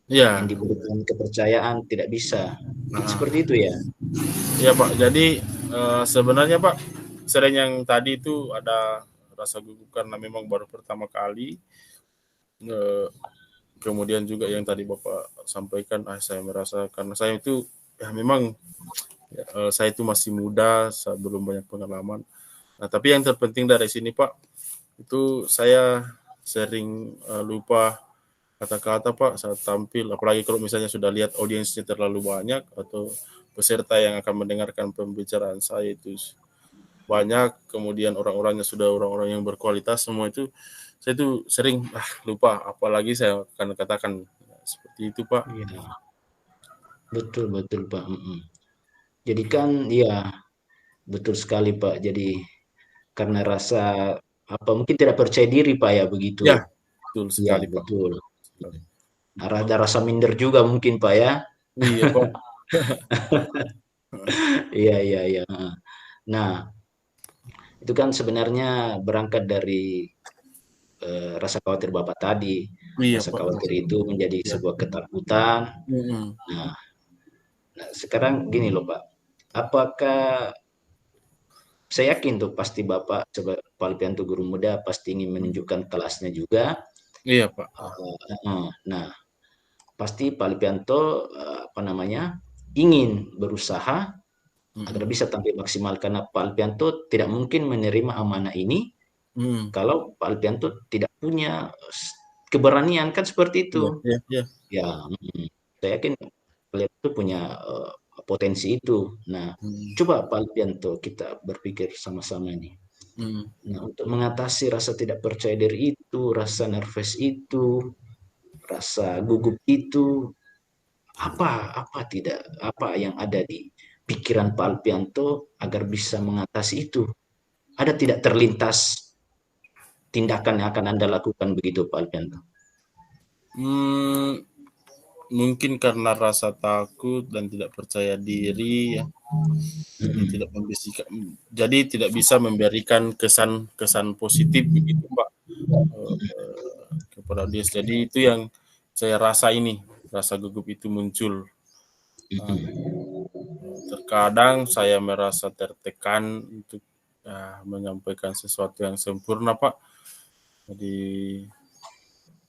yang Iya. diberikan kepercayaan tidak bisa. Mungkin Heeh. seperti itu ya. Iya Pak, jadi sebenarnya Pak selain yang tadi itu ada rasa gugup karena memang baru pertama kali, eee, kemudian juga yang tadi Bapak sampaikan, saya merasa karena saya itu ya memang saya itu masih muda, saya belum banyak pengalaman. Nah, tapi yang terpenting dari sini Pak, itu saya sering lupa kata-kata Pak saat tampil, apalagi kalau misalnya sudah lihat audiensnya terlalu banyak atau peserta yang akan mendengarkan pembicaraan saya itu banyak, kemudian orang-orangnya sudah orang-orang yang berkualitas semua itu, saya itu sering lupa, apalagi saya akan katakan seperti itu Pak. Iya, betul betul Pak. Jadi kan ya betul sekali Pak. Jadi karena rasa apa mungkin tidak percaya diri Pak ya begitu. Ya, betul Iya sekali Pak. betul. Sekali. Ada rasa minder juga mungkin Pak ya. Iya Pak. Iya iya iya. Nah itu kan sebenarnya berangkat dari rasa khawatir Bapak tadi. Iya Rasa Pak. khawatir itu menjadi Ya. sebuah ketakutan. Mm-mm. Nah, nah sekarang gini loh Pak. Apakah saya yakin tuh pasti Bapak sebagai Pak Alpianto guru muda pasti ingin menunjukkan kelasnya juga. Iya Pak. Nah, pasti Pak Alpianto apa namanya ingin berusaha agar Mm-mm. bisa tampil maksimal karena Pak Alpianto tidak mungkin menerima amanah ini Mm. kalau Pak Alpianto tidak punya keberanian kan seperti Iya, itu. iya, iya. Ya, saya yakin kalian itu punya potensi itu. Nah, Mm. coba Pak Alpianto kita berpikir sama-sama nih. Mm. Nah, untuk mengatasi rasa tidak percaya diri itu, rasa nervous itu, rasa gugup itu, apa yang ada di pikiran Pak Alpianto agar bisa mengatasi itu? Ada tidak terlintas tindakan yang akan Anda lakukan begitu Pak Alpianto? Mm, mungkin karena rasa takut dan tidak percaya diri ya, jadi Mm-mm. tidak membisikkan, jadi tidak bisa memberikan kesan-kesan positif begitu Pak kepada dia. Jadi itu yang saya rasa ini, rasa gugup itu muncul. Nah, terkadang saya merasa tertekan untuk menyampaikan sesuatu yang sempurna Pak. Jadi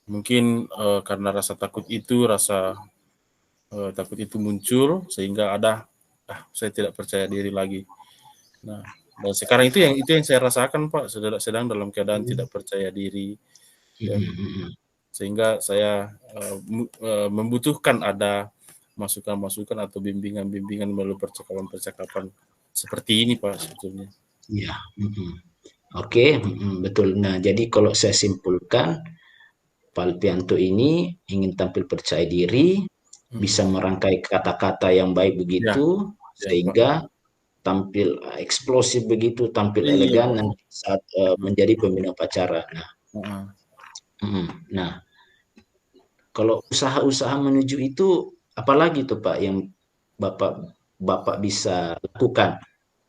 mungkin karena rasa takut itu, rasa takut itu muncul sehingga ada saya tidak percaya diri lagi. Nah, dan sekarang itu yang saya rasakan Pak, sedang dalam keadaan tidak percaya diri ya. Sehingga saya membutuhkan ada masukan-masukan atau bimbingan-bimbingan melalui percakapan-percakapan seperti ini Pak sebetulnya. Ya, oke, betul. Nah, jadi kalau saya simpulkan, Pak Alpianto ini ingin tampil percaya diri, bisa Mm-mm. merangkai kata-kata yang baik Ya, begitu, ya Pak. sehingga tampil eksplosif begitu, tampil Iya elegan Pak. nanti saat menjadi pembina upacara. Nah, Uh-uh. nah, kalau usaha-usaha menuju itu, apalagi tuh Pak yang Bapak Bapak bisa lakukan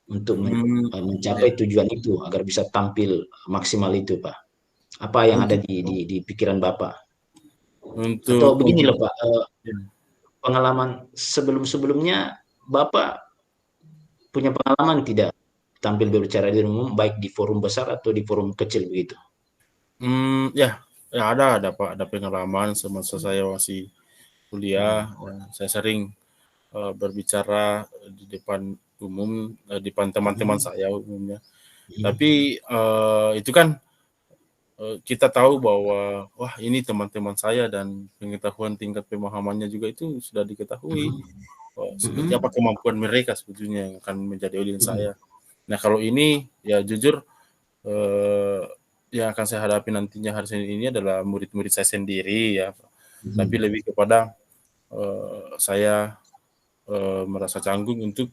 untuk Ya. mencapai tujuan itu agar bisa tampil maksimal itu Pak? Apa yang ada Untuk di pikiran Bapak? Atau untuk begini loh Pak, ya. pengalaman sebelum-sebelumnya Bapak punya pengalaman tidak tampil berbicara di umum baik di forum besar atau di forum kecil begitu? Ya, ya ada Pak, ada pengalaman semasa saya masih kuliah, saya sering berbicara di depan umum, di depan teman-teman Mhm, saya umumnya. mhm, Tapi itu kan kita tahu bahwa wah ini teman-teman saya dan pengetahuan tingkat pemahamannya juga itu sudah diketahui seperti apa mhm, kemampuan mereka sebetulnya yang akan menjadi audiens mhm, saya. Nah kalau ini ya jujur eh, yang akan saya hadapi nantinya hari Senin ini adalah murid-murid saya sendiri ya, tapi mhm, lebih kepada saya merasa canggung untuk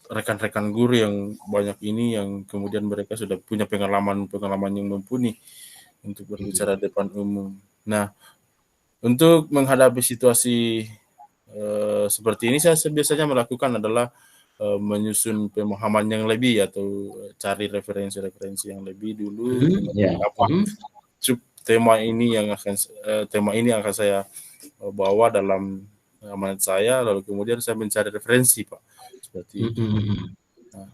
rekan-rekan guru yang banyak ini yang kemudian mereka sudah punya pengalaman-pengalaman yang mumpuni untuk mhm. berbicara di depan umum. Nah, untuk menghadapi situasi seperti ini saya biasanya melakukan adalah menyusun pemahaman yang lebih atau cari referensi-referensi yang lebih dulu Mhm, ya, mengenai apa tema ini yang akan saya bawa dalam amanat saya, lalu kemudian saya mencari referensi Pak seperti mhm, itu. mhm. Nah,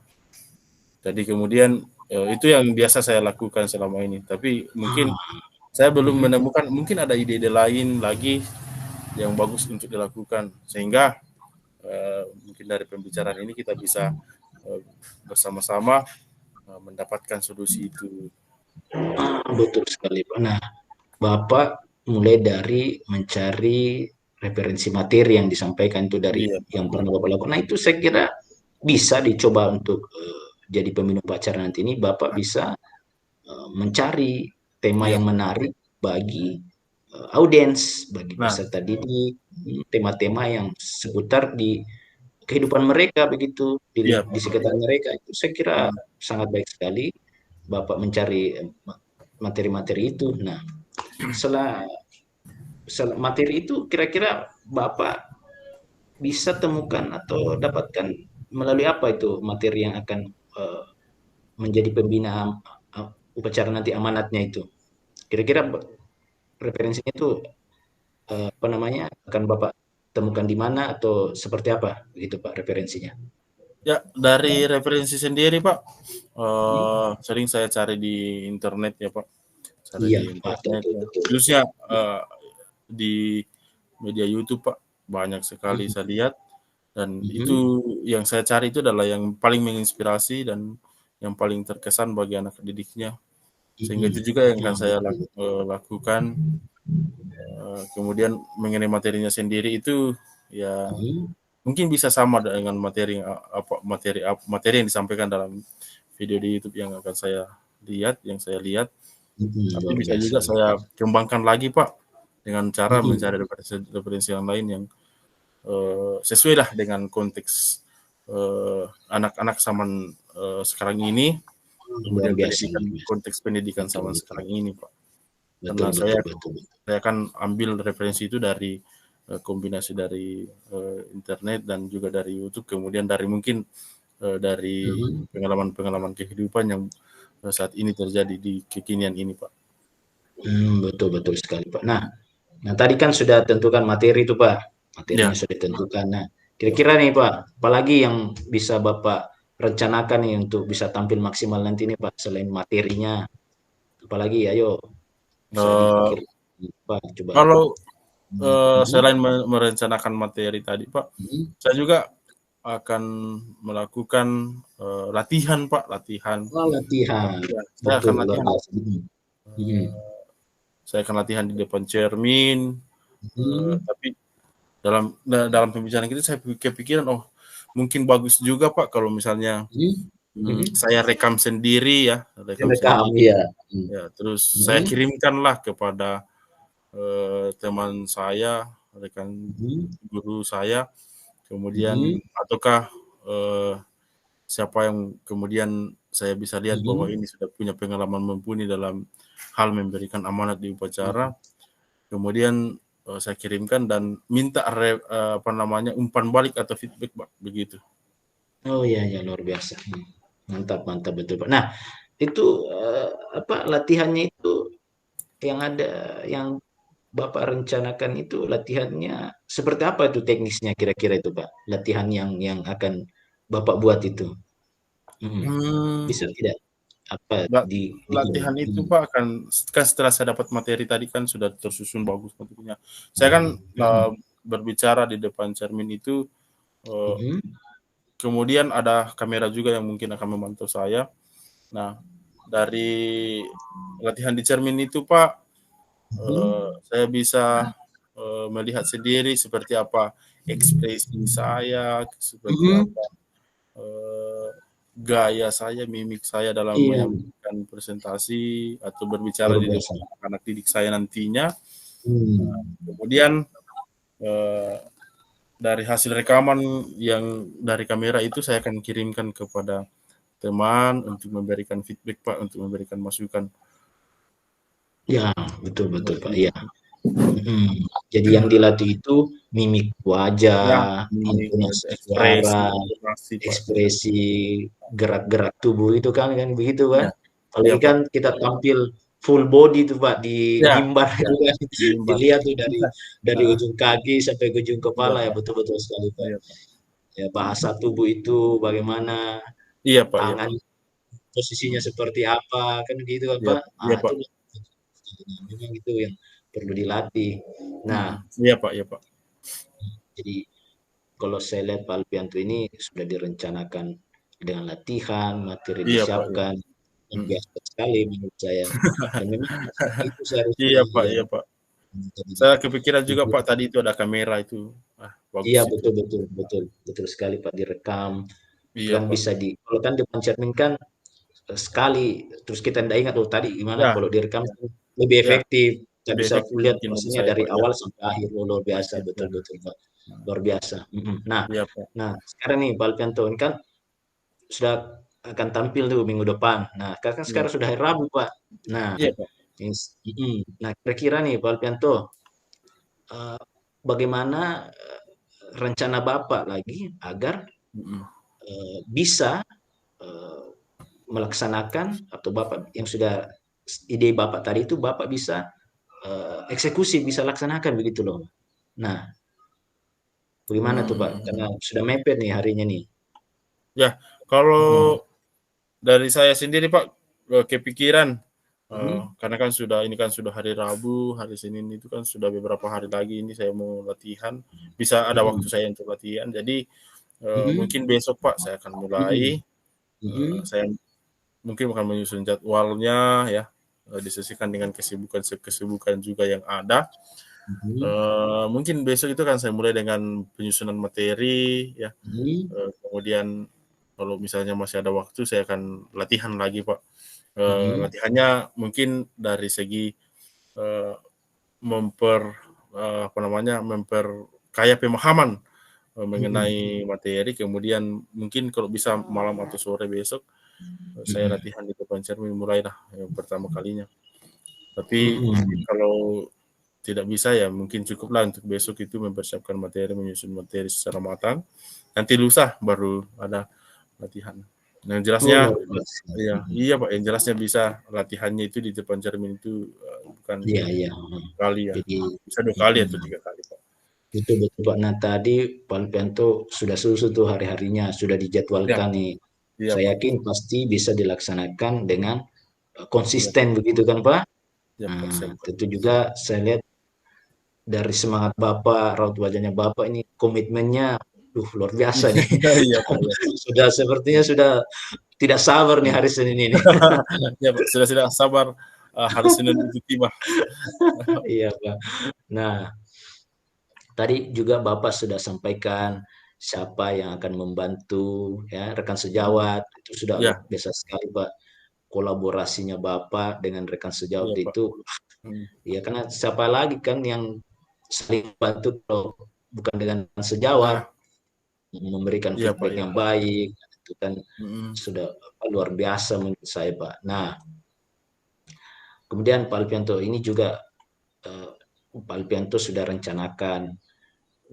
jadi kemudian itu yang biasa saya lakukan selama ini, tapi mungkin Ah. saya belum Mhm. menemukan, mungkin ada ide-ide lain lagi yang bagus untuk dilakukan, sehingga mungkin dari pembicaraan ini kita bisa bersama-sama mendapatkan solusi itu. Betul sekali, Pak. Nah, Bapak mulai dari mencari referensi materi yang disampaikan itu dari Iya, yang pernah Bapak lakukan. Nah, itu saya kira bisa dicoba untuk jadi peminum pacar nanti ini. Bapak bisa mencari tema iya. yang menarik bagi audiens, bagi Nah, peserta didik, tema-tema yang seputar di kehidupan mereka begitu iya di Pak. sekitar mereka. Itu saya kira Nah, sangat baik sekali Bapak mencari materi-materi itu. Nah, setelah materi itu kira-kira Bapak bisa temukan atau dapatkan melalui apa itu materi yang akan menjadi pembina upacara nanti amanatnya itu. Kira-kira referensinya itu apa namanya akan Bapak temukan di mana atau seperti apa begitu Pak referensinya? ya dari referensi sendiri Pak, Hmm? sering saya cari di internet ya Pak, cari Iya, di Pak, internet betul ya. betul. Khususnya di media YouTube Pak, banyak sekali Mhm, saya lihat, dan mhm, itu yang saya cari itu adalah yang paling menginspirasi dan yang paling terkesan bagi anak didiknya. Sehingga mhm. itu juga yang akan Nah, saya betul. lakukan. Kemudian mengenai materinya sendiri itu ya Mhm, mungkin bisa sama dengan materi materi yang disampaikan dalam video di YouTube yang akan saya lihat, yang saya lihat. mhm, Tapi luar bisa biasa juga luar saya biasa. kembangkan lagi Pak dengan cara Mhm, mencari referensi yang lain yang sesuai lah dengan konteks anak-anak zaman sekarang ini, luar kemudian biasa pendidikan luar biasa. konteks pendidikan Betul zaman betul. sekarang ini Pak. Betul Karena betul betul betul. saya akan ambil referensi itu dari kombinasi dari internet dan juga dari YouTube, kemudian dari mungkin dari Mhm. pengalaman-pengalaman kehidupan yang saat ini terjadi di kekinian ini, Pak. Betul betul sekali, Pak. Nah tadi kan sudah tentukan materi itu, Pak. Materinya Ya, sudah ditentukan. Nah, kira-kira nih, Pak, apalagi yang bisa Bapak rencanakan nih untuk bisa tampil maksimal nanti nih, Pak, selain materinya, apalagi ayo bisa eh, dipikir, Pak, coba. kalau Mhm, selain merencanakan materi tadi, Pak, mhm. saya juga akan melakukan latihan, Pak, latihan. Oh, latihan. Ya, saya Betul, akan luar latihan. biasa. Mhm, mhm, Saya akan latihan di depan cermin. mhm, Tapi dalam pembicaraan kita saya kepikiran, oh mungkin bagus juga Pak kalau misalnya mhm, mhm. saya rekam sendiri ya, rekam Direkam, sendiri. iya. Mhm, Ya, terus saya mhm, kirimkanlah kepada teman saya, rekan mhm, guru saya, kemudian mhm, ataukah eh, siapa yang kemudian saya bisa lihat bahwa mhm, ini sudah punya pengalaman mumpuni dalam hal memberikan amanat di mhm. upacara. Kemudian saya kirimkan dan minta apa namanya umpan balik atau feedback Pak, begitu. Oh iya ya luar biasa. Mantap mantap betul Pak. Nah itu apa latihannya itu yang ada yang Bapak rencanakan itu latihannya seperti apa itu teknisnya kira-kira itu Pak? Latihan yang akan Bapak buat itu. Hmm. Hmm, Bisa tidak apa la- di latihan itu hmm. Pak kan setelah saya dapat materi tadi kan sudah tersusun bagus materinya. Saya kan Hmm. berbicara di depan cermin itu, eh, Hmm. kemudian ada kamera juga yang mungkin akan memantau saya. Nah, dari latihan di cermin itu Pak, Hmm. saya bisa melihat sendiri seperti apa ekspresi saya, seperti Hmm. apa eh, gaya saya, mimik saya dalam Iya menyampaikan presentasi atau berbicara luar di biasa. depan anak didik saya nantinya. Hmm. Kemudian eh, dari hasil rekaman yang dari kamera itu saya akan kirimkan kepada teman untuk memberikan feedback Pak, untuk memberikan masukan Ya betul betul Pak. seperti Iya. itu. Mhm. Jadi yang dilatih itu mimik Ya, wajah, mimik, intonasi ekspresi, suara, intonasi Pak. ekspresi gerak-gerak tubuh itu kan kan begitu kan? Ya, ya Apalagi kan Pak. kita tampil full body itu Pak di Ya, mimbar ya, itu kan mimbar. dilihat tuh dari Heeh, ujung kaki sampai ke ujung iya kepala ya Pak. betul-betul sekali Pak. Iya Pak. Ya bahasa tubuh itu bagaimana, Iya Pak, iya tangan Pak. posisinya seperti apa kan gitu kan Iya Pak. Pak. Iya Ah itu Pak. Memang itu yang perlu dilatih. Nah, Iya Pak, iya Pak. jadi kalau saya lihat Pak Alpianto ini sudah direncanakan dengan latihan, materi Iya Pak, iya. disiapkan, yang Mm. biasa sekali menurut saya. Dan memang itu seharusnya Iya Pak, yang iya Pak. tadi Saya kepikiran juga Pak, dibuat. tadi itu ada kamera itu. Ah, bagus Iya itu. betul betul betul betul sekali Pak, direkam. Itu Iya kan Pak. bisa kalau kan depan cermin kan sekali, terus kita tidak ingat oh tadi gimana, Ya, kalau direkam kan lebih ya, efektif. Kita lebih bisa efektif lihat mungkin bagi prosesnya saya dari Pak, ya. awal sampai akhir. Oh, luar biasa, Efektif betul ya. betul Pak, Nah, luar biasa. Nah, iya Pak. nah sekarang nih Pak Alpianto ini kan sudah akan tampil tuh minggu depan. Nah, kan Iya sekarang sudah Pak. hari Rabu Pak. Nah, Iya Pak. nah kira-kira nih Pak Alpianto, eh, bagaimana rencana Bapak lagi agar Mm-mm. bisa eh, melaksanakan, atau Bapak yang sudah ide Bapak tadi itu Bapak bisa eksekusi, bisa laksanakan begitu loh. Nah, bagaimana tuh Pak? Karena Hmm. sudah mepet nih harinya nih. Ya, kalau Hmm. dari saya sendiri Pak, kepikiran Hmm. karena kan sudah ini kan sudah hari Rabu, hari Senin itu kan sudah beberapa hari lagi ini saya mau latihan. Bisa ada waktu Hmm. saya untuk latihan. Jadi Hmm. mungkin besok Pak saya akan Hmm. mulai. Hmm. Saya mungkin akan menyusun jadwalnya ya, disesuaikan dengan kesibukan juga yang ada. Hmm. Mungkin besok itu kan saya mulai dengan penyusunan materi ya. Hmm. Kemudian kalau misalnya masih ada waktu saya akan latihan lagi Pak. Hmm. Latihannya mungkin dari segi eh, memper apa namanya, memperkaya pemahaman Hmm. mengenai materi. Kemudian mungkin kalau bisa malam atau sore besok saya Hmm. latihan di depan cermin mulailah yang pertama kalinya. Tapi Hmm. kalau tidak bisa ya mungkin cukuplah untuk besok itu mempersiapkan materi, menyusun materi secara matang. Nanti lusa baru ada latihan. Yang Oh, jelasnya, luar biasa. iya, Hmm. iya Pak, yang jelasnya bisa latihannya itu di depan cermin itu bukan Iya, iya. kali ya, Jadi, bisa 2 kali atau mm, 3 kali Pak. betul betul Pak. Nah tadi Pak Alpianto sudah susu tuh hari-harinya, sudah Ya, dijadwalkan nih. iya Saya Pak, yakin pasti bisa dilaksanakan dengan iya konsisten Pak, begitu kan Pak. iya Pak, Nah, siap Pak. tentu juga saya lihat dari semangat Bapak, raut wajahnya Bapak ini komitmennya, luar biasa nih. Iya Pak, iya Pak. Sudah sepertinya sudah tidak sabar nih hari Senin ini. Ya Pak, sudah sabar hari Senin itu tiba. Iya Pak. Nah, tadi juga Bapak sudah sampaikan siapa yang akan membantu ya, rekan sejawat itu sudah luar Ya, biasa sekali Pak. Kolaborasinya Bapak dengan rekan sejawat iya Pak. itu Hmm. ya, karena siapa lagi kan yang saling bantu kalau bukan dengan rekan sejawat, Nah, memberikan iya Pak, feedback iya yang Pak. baik itu kan Mm-mm. sudah luar biasa menurut saya Pak. Nah, kemudian Pak Alpianto ini juga eh, Pak Alpianto sudah rencanakan.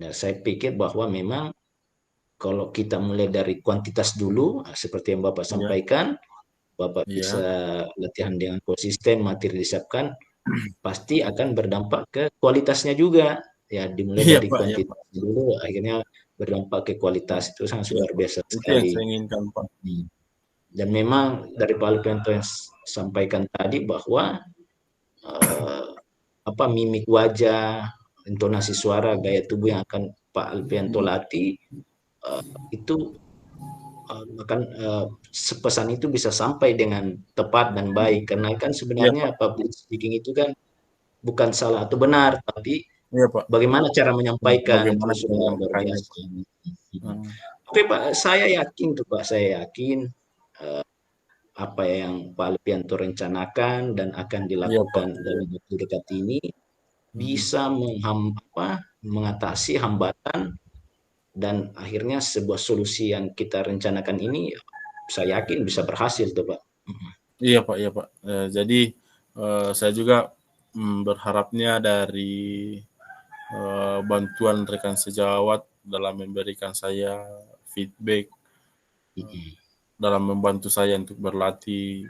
Nah, saya pikir bahwa memang kalau kita mulai dari kuantitas dulu, seperti yang Bapak Iya, sampaikan, Bapak iya, bisa latihan dengan konsisten, materi disiapkan, pasti akan berdampak ke kualitasnya juga. Ya, dimulai iya dari Pak, iya Pak. kuantitas dulu, akhirnya berdampak ke kualitas. Itu sangat Iya luar Pak. biasa Itu yang sekali. saya inginkan Pak. Hmm. Dan memang dari Pak Alpianto yang sampaikan tadi bahwa eh, apa mimik wajah, intonasi suara, gaya tubuh yang akan Pak Alpianto Mm. latih eh, itu akan pesan itu bisa sampai dengan tepat dan baik, karena kan Iya Pak, sebenarnya public speaking itu kan bukan salah atau benar, tapi iya Pak. bagaimana cara menyampaikan itu Bagaimana kita sudah luar menyampaikannya biasa. Pak. Hmm. Oke Pak, saya yakin tuh Pak, saya yakin apa yang Pak Alpianto rencanakan dan akan Iya Pak. dilakukan dalam waktu dekat ini Hmm. bisa mengatasi hambatan, dan akhirnya sebuah solusi yang kita rencanakan ini saya yakin bisa berhasil tuh Pak. Iya Pak, iya Pak. Jadi saya juga berharapnya dari bantuan rekan sejawat dalam memberikan saya feedback, dalam membantu saya untuk berlatih,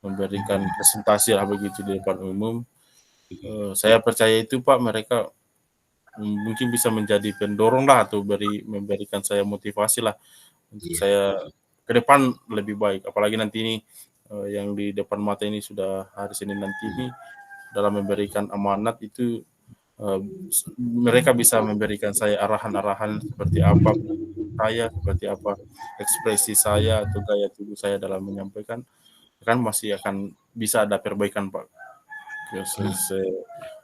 memberikan presentasi lah begitu di depan umum. Saya percaya itu Pak, mereka mungkin bisa menjadi pendorong lah atau memberikan saya motivasi lah untuk Iya. saya ke depan lebih baik. Apalagi nanti ini yang di depan mata ini sudah hari Senin nanti ini dalam memberikan amanat itu mereka bisa memberikan saya arahan-arahan seperti apa saya, seperti apa ekspresi saya atau gaya tubuh saya dalam menyampaikan, kan masih akan bisa ada perbaikan Pak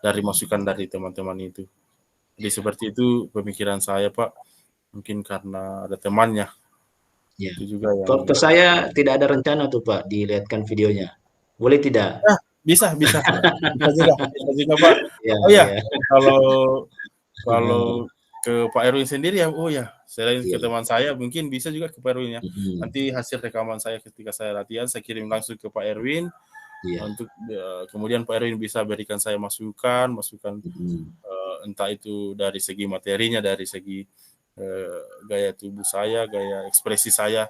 dari masukan dari teman-teman itu. Jadi seperti itu pemikiran saya Pak, mungkin karena ada temannya Ya. itu juga yang Waktu saya tidak ada rencana tuh Pak dilihatkan videonya. Boleh tidak? bisa bisa juga Pak. Ya, Oh ya, ya. kalau Heeh. ke Pak Erwin sendiri ya, oh ya, selain ke Iya. teman saya mungkin bisa juga ke Pak Erwin ya. Mhm. Nanti hasil rekaman saya ketika saya latihan saya kirim langsung ke Pak Erwin Iya. untuk kemudian Pak Erwin bisa berikan saya masukan Mhm. entah itu dari segi materinya, dari segi gaya tubuh saya, gaya ekspresi saya.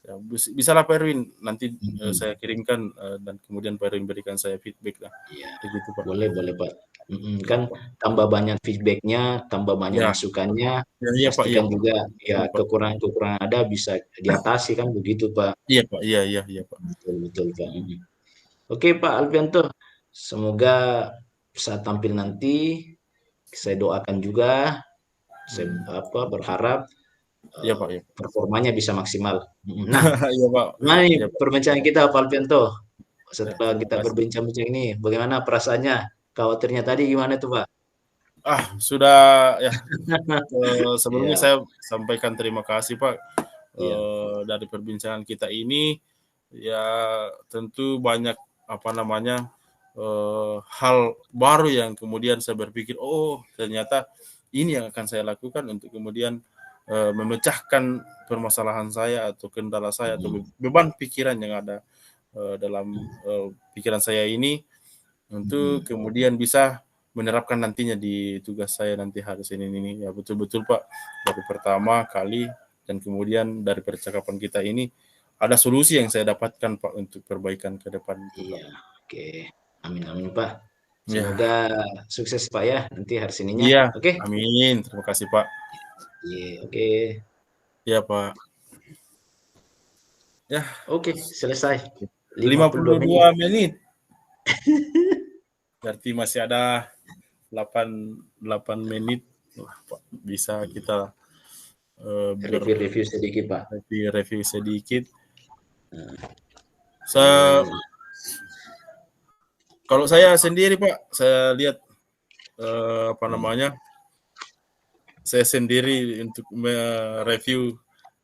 Ya, bisalah Pak Erwin nanti Mhm. saya kirimkan dan kemudian Pak Erwin berikan saya feedback lah. Iya. Begitu Pak. Boleh, boleh Pak. Ya, Kan Pak. tambah banyak feedback-nya, tambah banyak Ya, masukannya, ya, iya Pak, iya pastikan Pak. juga ya Betul Pak. kekurangan-kekurangan ada bisa diatasi kan begitu Pak. Iya Pak, iya iya iya Pak. Betul, betul Pak. Mhm. Oke Pak Alfianto, semoga saat tampil nanti saya doakan juga, saya berharap Iya Pak, iya. performanya bisa maksimal. Nah, Iya Pak. gimana nih Iya Pak. perbincangan kita Pak Alfianto? Ya, Setelah terima kita kasih. berbincang-bincang ini, bagaimana perasaannya? Khawatirnya tadi gimana tuh Pak? Sudah ya sebelumnya Iya, saya sampaikan terima kasih Pak iya. dari perbincangan kita ini ya tentu banyak apa namanya hal baru yang kemudian saya berpikir oh ternyata ini yang akan saya lakukan untuk kemudian memecahkan permasalahan saya atau kendala saya atau Mhm, beban pikiran yang ada dalam pikiran saya ini untuk mhm. kemudian bisa menerapkan nantinya di tugas saya nanti hari Senin ini. Ya betul-betul Pak, dari pertama kali dan kemudian dari percakapan kita ini ada solusi yang saya dapatkan Pak untuk perbaikan ke depan itu Pak. Iya, oke. Amin, amin Pak. Ya, Semoga sukses Pak ya nanti hari Seninnya. iya, Oke? amin. Terima kasih Pak. Iya, oke. Ya Pak. Ya, Oke, selesai. 52 menit. 52 menit. Berarti masih ada 8 8 menit. Wah, Pak, bisa kita Review-review sedikit Pak. review sedikit. Nah, Sa ini Kalau saya sendiri Pak, saya lihat apa hmm, namanya, saya sendiri untuk mereview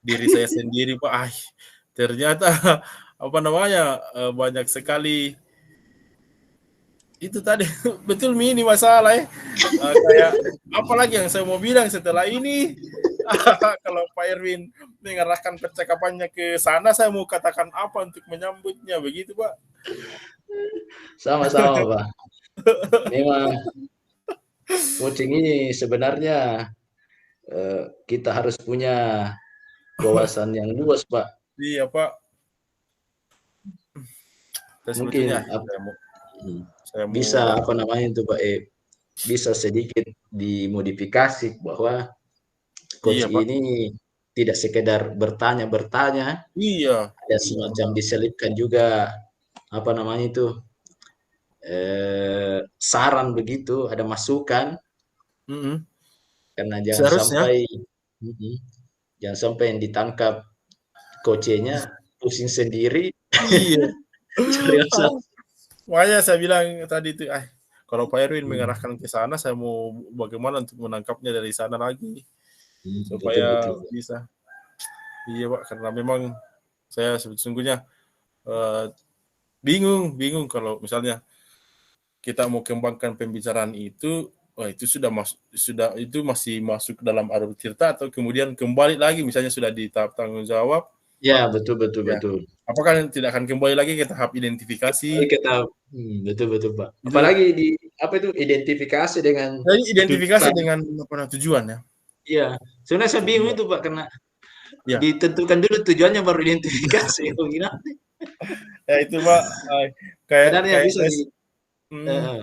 diri saya sendiri Pak. Ternyata apa namanya banyak sekali itu tadi betul ini masalah ya. Kayak apalagi yang saya mau bilang setelah ini kalau Pak Erwin mengarahkan percakapannya ke sana, saya mau katakan apa untuk menyambutnya begitu Pak. sama-sama Pak. Memang coaching ini sebenarnya kita harus punya wawasan yang luas Pak. Iya Pak. Dan Mungkin sebetulnya saya bisa mau apa namanya itu Pak, bisa sedikit dimodifikasi bahwa coach iya Pak. ini tidak sekedar bertanya-bertanya, Iya, ada benar semacam Pak. diselipkan juga apa namanya itu saran begitu, ada masukan Mm-mm. karena Seharusnya, Mhm, jangan sampai yang ditangkap coachnya pusing sendiri iya. cari masalah. Makanya saya bilang tadi itu, kalau Pak Erwin Hmm, mengarahkan ke sana, saya mau bagaimana untuk menangkapnya dari sana lagi betul supaya betul. bisa. Iya Pak, karena memang saya sesungguhnya eh, bingung kalau misalnya kita mau kembangkan pembicaraan itu, wah itu sudah itu masih masuk dalam arus cerita atau kemudian kembali lagi misalnya sudah di tahap tanggung jawab, Ya, betul betul ya. betul. Apakah tidak akan kembali lagi ke tahap identifikasi? Apalagi kita betul betul, Pak. Itu Apalagi di apa itu identifikasi dengan jadi identifikasi tuntutan. dengan apa tujuan ya? Iya. Sebenarnya saya bingung Tujuan. itu, Pak, karena Ya, ditentukan dulu tujuannya baru identifikasi. Oh, gimana? ya itu Pak. Kayak Sebenarnya kayak bisa saya, di hmm, heeh.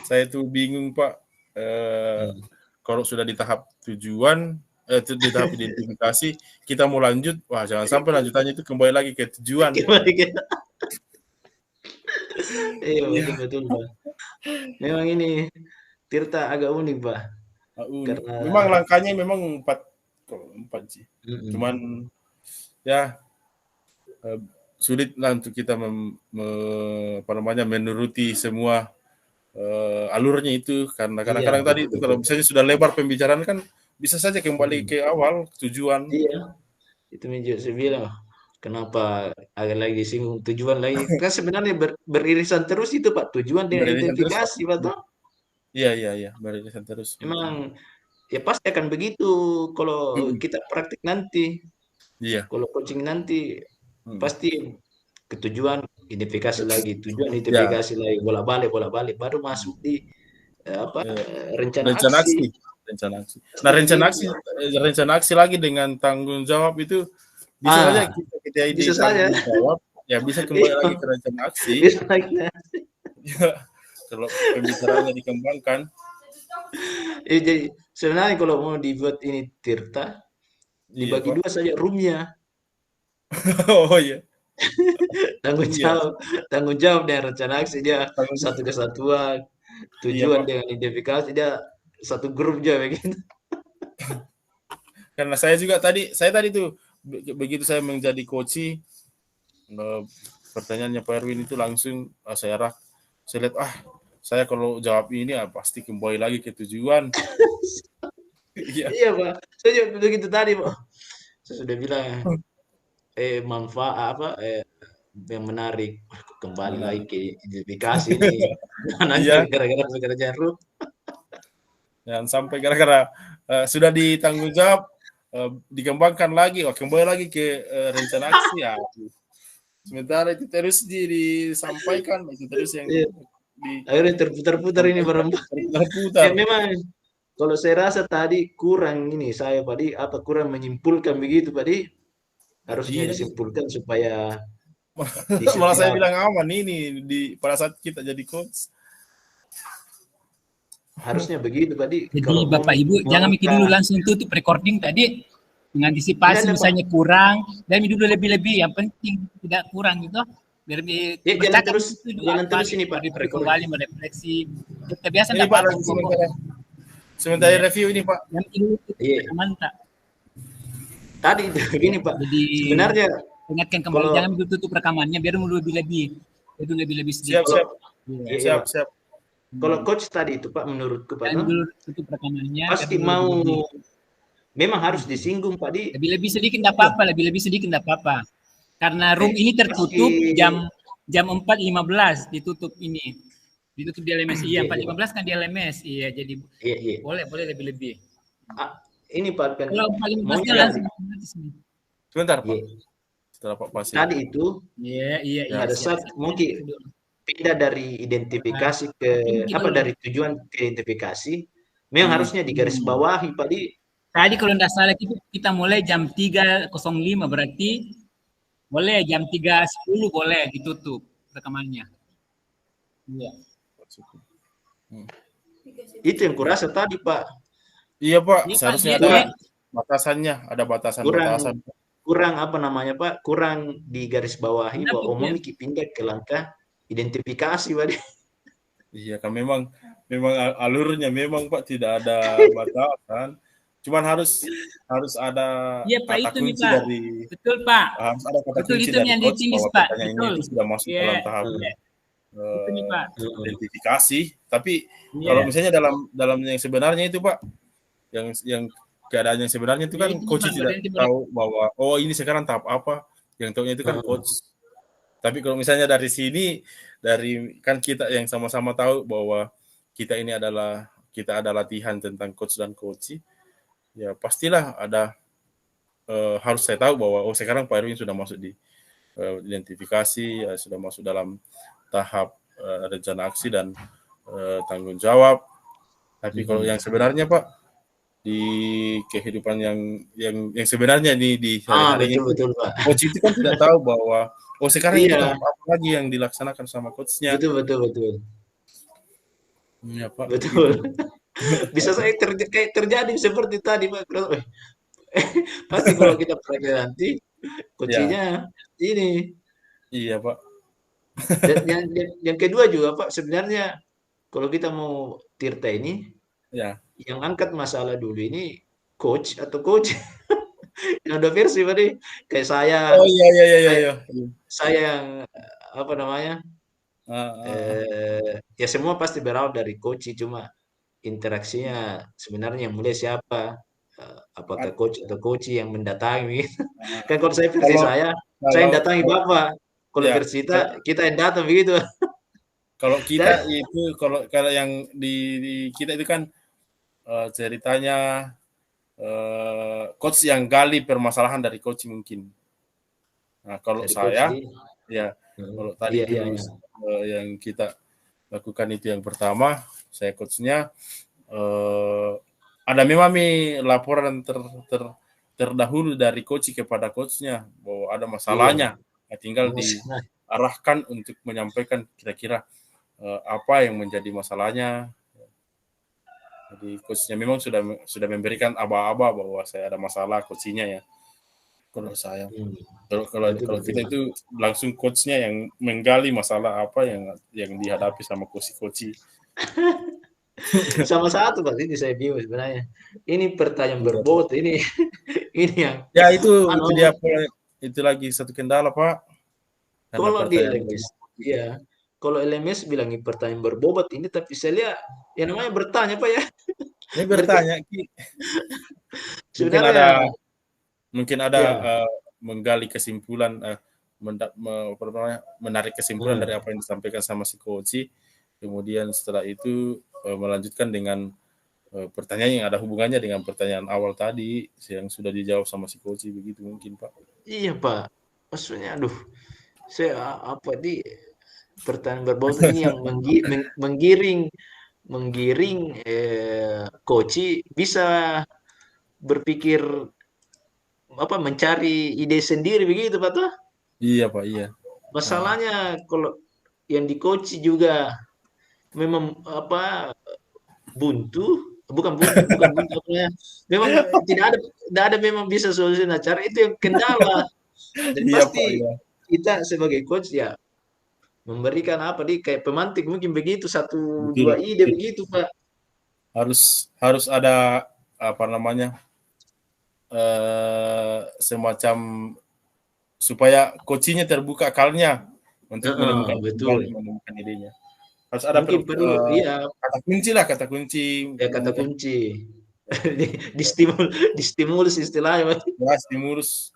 saya tuh bingung Pak. Eh, Hmm. kalau sudah di tahap tujuan, di tahap identifikasi, kita mau lanjut, wah jangan sampai lanjutannya itu kembali lagi ke tujuan. Kembali ke Iya, Iya, betul-betul, Pak. Memang ini Tirta agak unik, Pak. unik. Karena Memang langkahnya memang empat, kalau empat sih. mm-mm. Cuman ya sulit lah untuk kita apa namanya menuruti semua alurnya itu karena Iya, kadang-kadang tadi itu kalau betul-betul. misalnya sudah lebar pembicaraan kan bisa saja kembali Mm-mm. ke awal tujuan. Iya, itu juga saya bilang, kenapa agak lagi disinggung tujuan lagi. Kan sebenarnya beririsan terus itu, Pak. Tujuan dengan Beririsan terus Pak. identifikasi, Pak. Toh. Iya iya iya beririsan terus betul. Memang ya pasti akan begitu kalau Mm-mm. kita praktik nanti. Iya. Kalau coaching nanti Mm-mm. pasti ketujuan identifikasi lagi, tujuan Ya identifikasi lagi, bolak-balik baru masuk di eh, rencana rencana aksi. aksi, rencana aksi. Nah Pasti begitu, Pak. rencana aksi lagi dengan tanggung jawab itu bisa saja Ah, kita kita ide bisa saja. tanggung jawab ya bisa kembali Iya, lagi ke rencana aksi. bisa lagi. Ya, kalau pembicaraannya dikembangkan. Jadi sebenarnya kalau mau dibuat ini Tirta, Iya dibagi Pak. dua saja roomnya. Oh iya. Tanggung Iya. jawab, tanggung jawab dan rencana aksi dia Tanggung- satu kesatuan, Iya tujuan Pak. dengan identifikasi dia satu grup juga begitu. Karena saya tadi tuh begitu saya menjadi coach, pertanyaannya Pak Erwin itu langsung saya lihat saya kalau jawab ini pasti kembali lagi ke tujuan. Iya. Iya, Pak. Saya juga begitu tadi, Pak. Saya sudah bilang manfaat apa yang menarik. Wah, kok kembali lagi Nah, ke identifikasi ini. Nanti iya, gara-gara pekerjaan rumah. dan sampai gara-gara sudah ditanggung jawab dikembangkan lagi, kembali lagi ke rencana aksi ya. Sementara itu terus disampaikan, itu terus yang Iya, akhirnya terputar-putar ini disampaikan bareng. terputar. Memang kalau saya rasa tadi kurang ini saya tadi apa kurang menyimpulkan begitu tadi harusnya Iya, disimpulkan supaya di malah saya setiap bilang aman ini pada saat kita jadi coach. harusnya begitu tadi Jadi kalau mau Bapak Ibu jangan mikir dulu melangkah langsung tutup recording tadi enggak mengantisipasi ada Pak. misalnya kurang dan dulu lebih-lebih yang penting tidak kurang gitu biar Ya bercakap itu dua jangan terus kali ini Pak mereview recording. kembali merefleksi kebiasaan Ini tidak Pak apa-apa lagi kok sementara ya. review ini Pak. Yang dulu Iya. mantap Tadi ya. begini Pak. Jadi Sebenarnya ingatkan kembali kalau jangan dulu tutup rekamannya biar dulu lebih-lebih itu lebih-lebih Siap sedikit kalau siap ya. iya, iya, siap Pak. siap. Kalau coach tadi itu Pak menurutku Pak Jangan toh, dulu tutup rekamannya biar pasti dulu mau lebih-lebih memang harus disinggung Pak di lebih-lebih sedikit tidak apa-apa lebih-lebih sedikit tidak apa-apa karena room ini pasti tertutup jam 4.15 ditutup ini. Ditutup di LMS. Iya, iya, iya, Pak. 4.15 kan di LMS. Iya, jadi Iya, iya. boleh lebih-lebih. Ini Pak kan Kalau 4.15-nya maunya langsung. Sebentar Pak. iya. Setelah Pak Pasi. Tadi itu Iya. Ya. pada saat mungkin pindah dari identifikasi ke apa dari tujuan ke identifikasi, memang harusnya digarisbawahi Pak di Tadi kalau tidak salah kita mulai jam 3.05 berarti boleh jam 3.10 boleh ditutup rekamannya. Iya. itu yang kurasa tadi Pak. Iya Pak, Iya, Pak, seharusnya dia, ada dia, batasannya, ada Kurang batasan-batasan. kurang apa namanya Pak? Kurang digarisbawahi kenapa bahwa umum dia? ini pindah ke langkah identifikasi Pak di. Iya kan memang alurnya memang Pak tidak ada batasan. Cuman harus ada Iya, Pak, kata itu nih, kunci Pak. dari Betul, Pak. harus ada kata Betul, kunci itu dari yang coach ditinggi, bahwa Pak. pertanyaannya Betul. itu sudah masuk Iya. dalam tahap Itu nih, Pak. identifikasi. Tapi Iya. kalau misalnya dalam yang sebenarnya itu Pak, yang keadaan yang sebenarnya itu kan Itu, coach Pak, tidak berhenti tahu bahwa ini sekarang tahap apa, yang tahunya itu kan Heeh. coach. Tapi kalau misalnya dari sini, dari kan kita yang sama-sama tahu bahwa kita ada latihan tentang coach dan coach, ya pastilah ada harus saya tahu bahwa sekarang Pak Erwin sudah masuk di identifikasi, sudah masuk dalam tahap rencana aksi dan tanggung jawab. Tapi kalau yang sebenarnya Pak di kehidupan yang sebenarnya di hari-harinya Betul Pak. coach itu kan tidak tahu bahwa sekarang itu Iya, tahap apa lagi yang dilaksanakan sama coachnya. betul. Ya Pak, Betul. begitu. Bisa saya kayak terjadi seperti tadi Pak. Pasti kalau kita pakai nanti Ya, kuncinya ini iya Pak. Dan yang kedua juga Pak, sebenarnya kalau kita mau Tirta ini, Ya. yang angkat masalah dulu ini coach atau coach. Yang ada versi Pak nih. Kayak Oh iya iya iya iya. kayak Iya. saya yang apa namanya? Ah, ah, ah. Ya semua pasti berawal dari coach, cuma interaksinya sebenarnya yang mulai siapa? Apakah Ad- coach atau coach yang mendatangi gitu. ah. Kan kalau saya versi Kalau saya yang kalau datangi Bapak. Kalau ya versi kita yang datang begitu. kalau kita Saya itu kalau kalau yang di kita itu kan ceritanya coach yang gali permasalahan dari coach mungkin. Nah, kalau dari coach saya di ya kalau tadi iya itu iya iya. yang kita lakukan itu yang pertama, saya coachnya ada memang laporan terdahulu dari coach kepada coachnya bahwa ada Iya. masalahnya. Nah, tinggal Nah, diarahkan untuk menyampaikan kira-kira apa yang menjadi masalahnya. Jadi coachnya memang sudah memberikan aba-aba bahwa saya ada masalah coachnya ya. Kalau saya, hmm, kalau kalau betul kalau betul. kita itu langsung coachnya yang menggali masalah apa yang dihadapi sama coach. Sama satu Pak, ini saya bingung sebenarnya. Ini pertanyaan Iya, berbobot ini ini yang ya itu dia anu itu lagi satu kendala Pak karena kalau di pertanyaan LMS iya. Kalau LMS bilang ini pertanyaan berbobot ini, tapi saya lihat ya namanya bertanya Pak ya. ini Bertanya bertanya mungkin sebenarnya ada mungkin ada ya. menggali kesimpulan menarik kesimpulan dari Nah, apa yang disampaikan sama si coach. Kemudian setelah itu melanjutkan dengan pertanyaan yang ada hubungannya dengan pertanyaan awal tadi yang sudah dijawab sama si coach begitu mungkin Pak. iya Pak. Maksudnya aduh, saya apa di pertanyaan berbobot ini yang menggiring menggiring coach bisa berpikir apa mencari ide sendiri begitu Pak toh. Iya Pak, iya. Nah, Masalahnya kalau yang di coach juga memang apa buntu, bukan buntu apa ya. Memang tidak ada memang bisa solusi. Nah, cara itu yang kendala. Dan iya Pak, pasti iya. kita sebagai coach ya memberikan apa di kayak pemantik mungkin begitu satu dua Betul, ide betul. begitu Pak. Harus harus ada apa namanya semacam supaya coachnya terbuka akalnya untuk Heeh, menemukan betul. menemukan idenya. Harus ada Mungkin perlu iya kata kunci lah, kata kunci ya kata kunci. Distimulus istilahnya Pak. ya, stimulus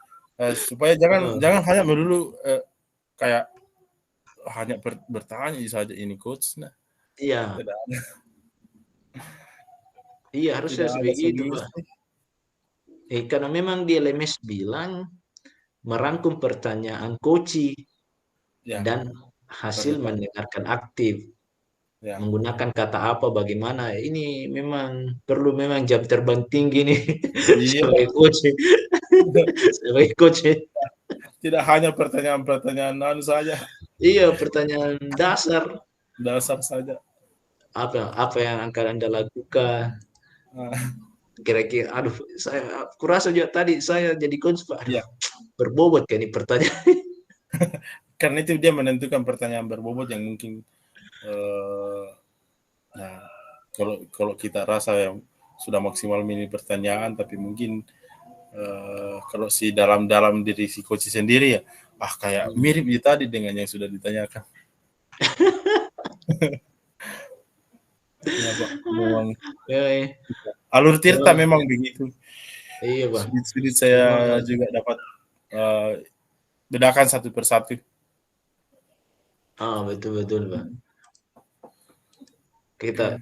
supaya jangan Heeh. jangan hanya melulu kayak hanya bertanya saja ini coach. Nah, Iya, tidak iya harusnya tidak ada sebegitu Pak. solusi. Karena memang di LMS bilang merangkum pertanyaan coach Ya, dan hasil terdepan. mendengarkan aktif. Ya. Menggunakan kata apa, bagaimana. Ini memang perlu memang jam terbang tinggi nih Iya, sebagai coach. Sebagai coach. tidak hanya pertanyaan-pertanyaan saja, Iya, pertanyaan dasar. dasar saja. Apa yang akan Anda lakukan? Nah, Kira-kira, aduh, saya kurasa juga tadi saya jadi coach, Pak. Aduh, iya, berbobot kan ini pertanyaan. karena itu dia menentukan pertanyaan berbobot yang mungkin nah kalau kalau kita rasa yang sudah maksimal mini pertanyaan, tapi mungkin kalau si dalam diri si coach sendiri ya, kayak mirip ya tadi dengan yang sudah ditanyakan. Ya Pak, memang Ya, alur Tirta memang, memang begitu. iya, Pak. Sulit-sulit saya Memang, juga dapat uh, bedakan satu persatu. betul-betul, Pak. Kita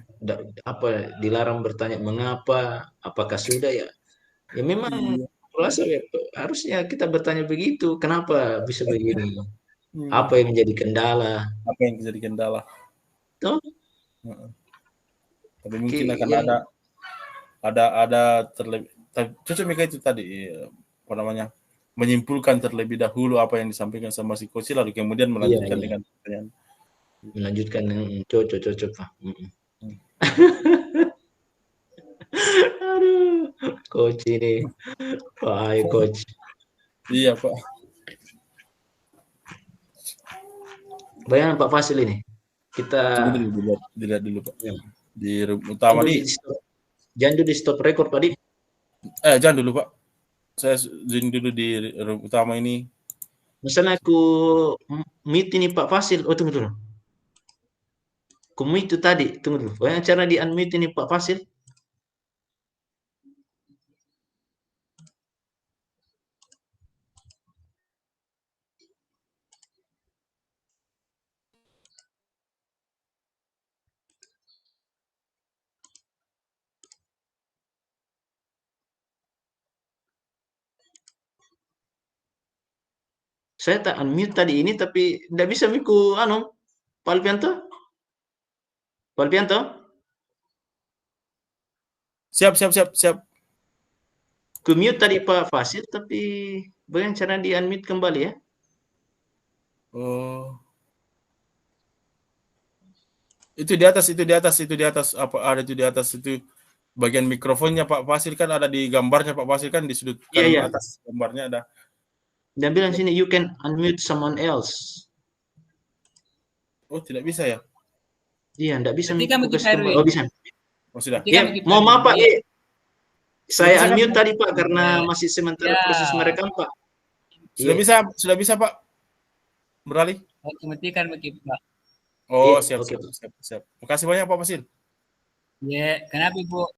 dilarang bertanya mengapa, apakah sudah ya? Ya memang Iya. rasa ya, harusnya kita bertanya begitu, kenapa bisa begini? Hmm. Apa yang menjadi kendala? Apa yang jadi kendala? Toh, Tapi mungkin akan yang ada terlebih cocok Mika itu tadi apa namanya menyimpulkan terlebih dahulu apa yang disampaikan sama si coach lalu kemudian iya melanjutkan iya dengan pertanyaan. melanjutkan yang cocok Pak. Hmm. Aduh, coach ini, wahai coach. Iya Pak. Bayangan Pak Fasil ini. Kita Tunggu dulu, dilihat dulu Pak. ya, Di room utama nih. jangan dulu di stop record tadi. Jangan dulu Pak. Saya zoom dulu di room utama ini. Misalnya aku meet ini Pak Fasil. Oh, tunggu dulu. Aku meet itu tadi. Tunggu dulu. Bagaimana cara di unmute ini Pak Fasil? Saya tak unmute tadi ini, tapi tidak bisa miku, Pak Alpianto? Pak Alpianto? Siap. Ku mute tadi Pak Fasil, tapi bagaimana cara di unmute kembali ya? Oh. Itu di atas apa ada itu di atas itu bagian mikrofonnya Pak Fasil kan ada di gambarnya Pak Fasil kan di sudut kanan Iya. atas gambarnya ada. Dan bilang sini you can unmute someone else. Oh, tidak bisa ya? Iya, enggak bisa Ketika miku kita kembali. Oh, bisa. Oh, sudah. Ketika Ya, mau maaf Pak, saya Bisa kan? unmute tadi Pak karena masih sementara Ya. proses merekam Pak. Sudah bisa Pak beralih. Kemudian begitu Pak. Oh, Iya, siap. oke. Makasih banyak Pak Fasil. Ya, kenapa Ibu?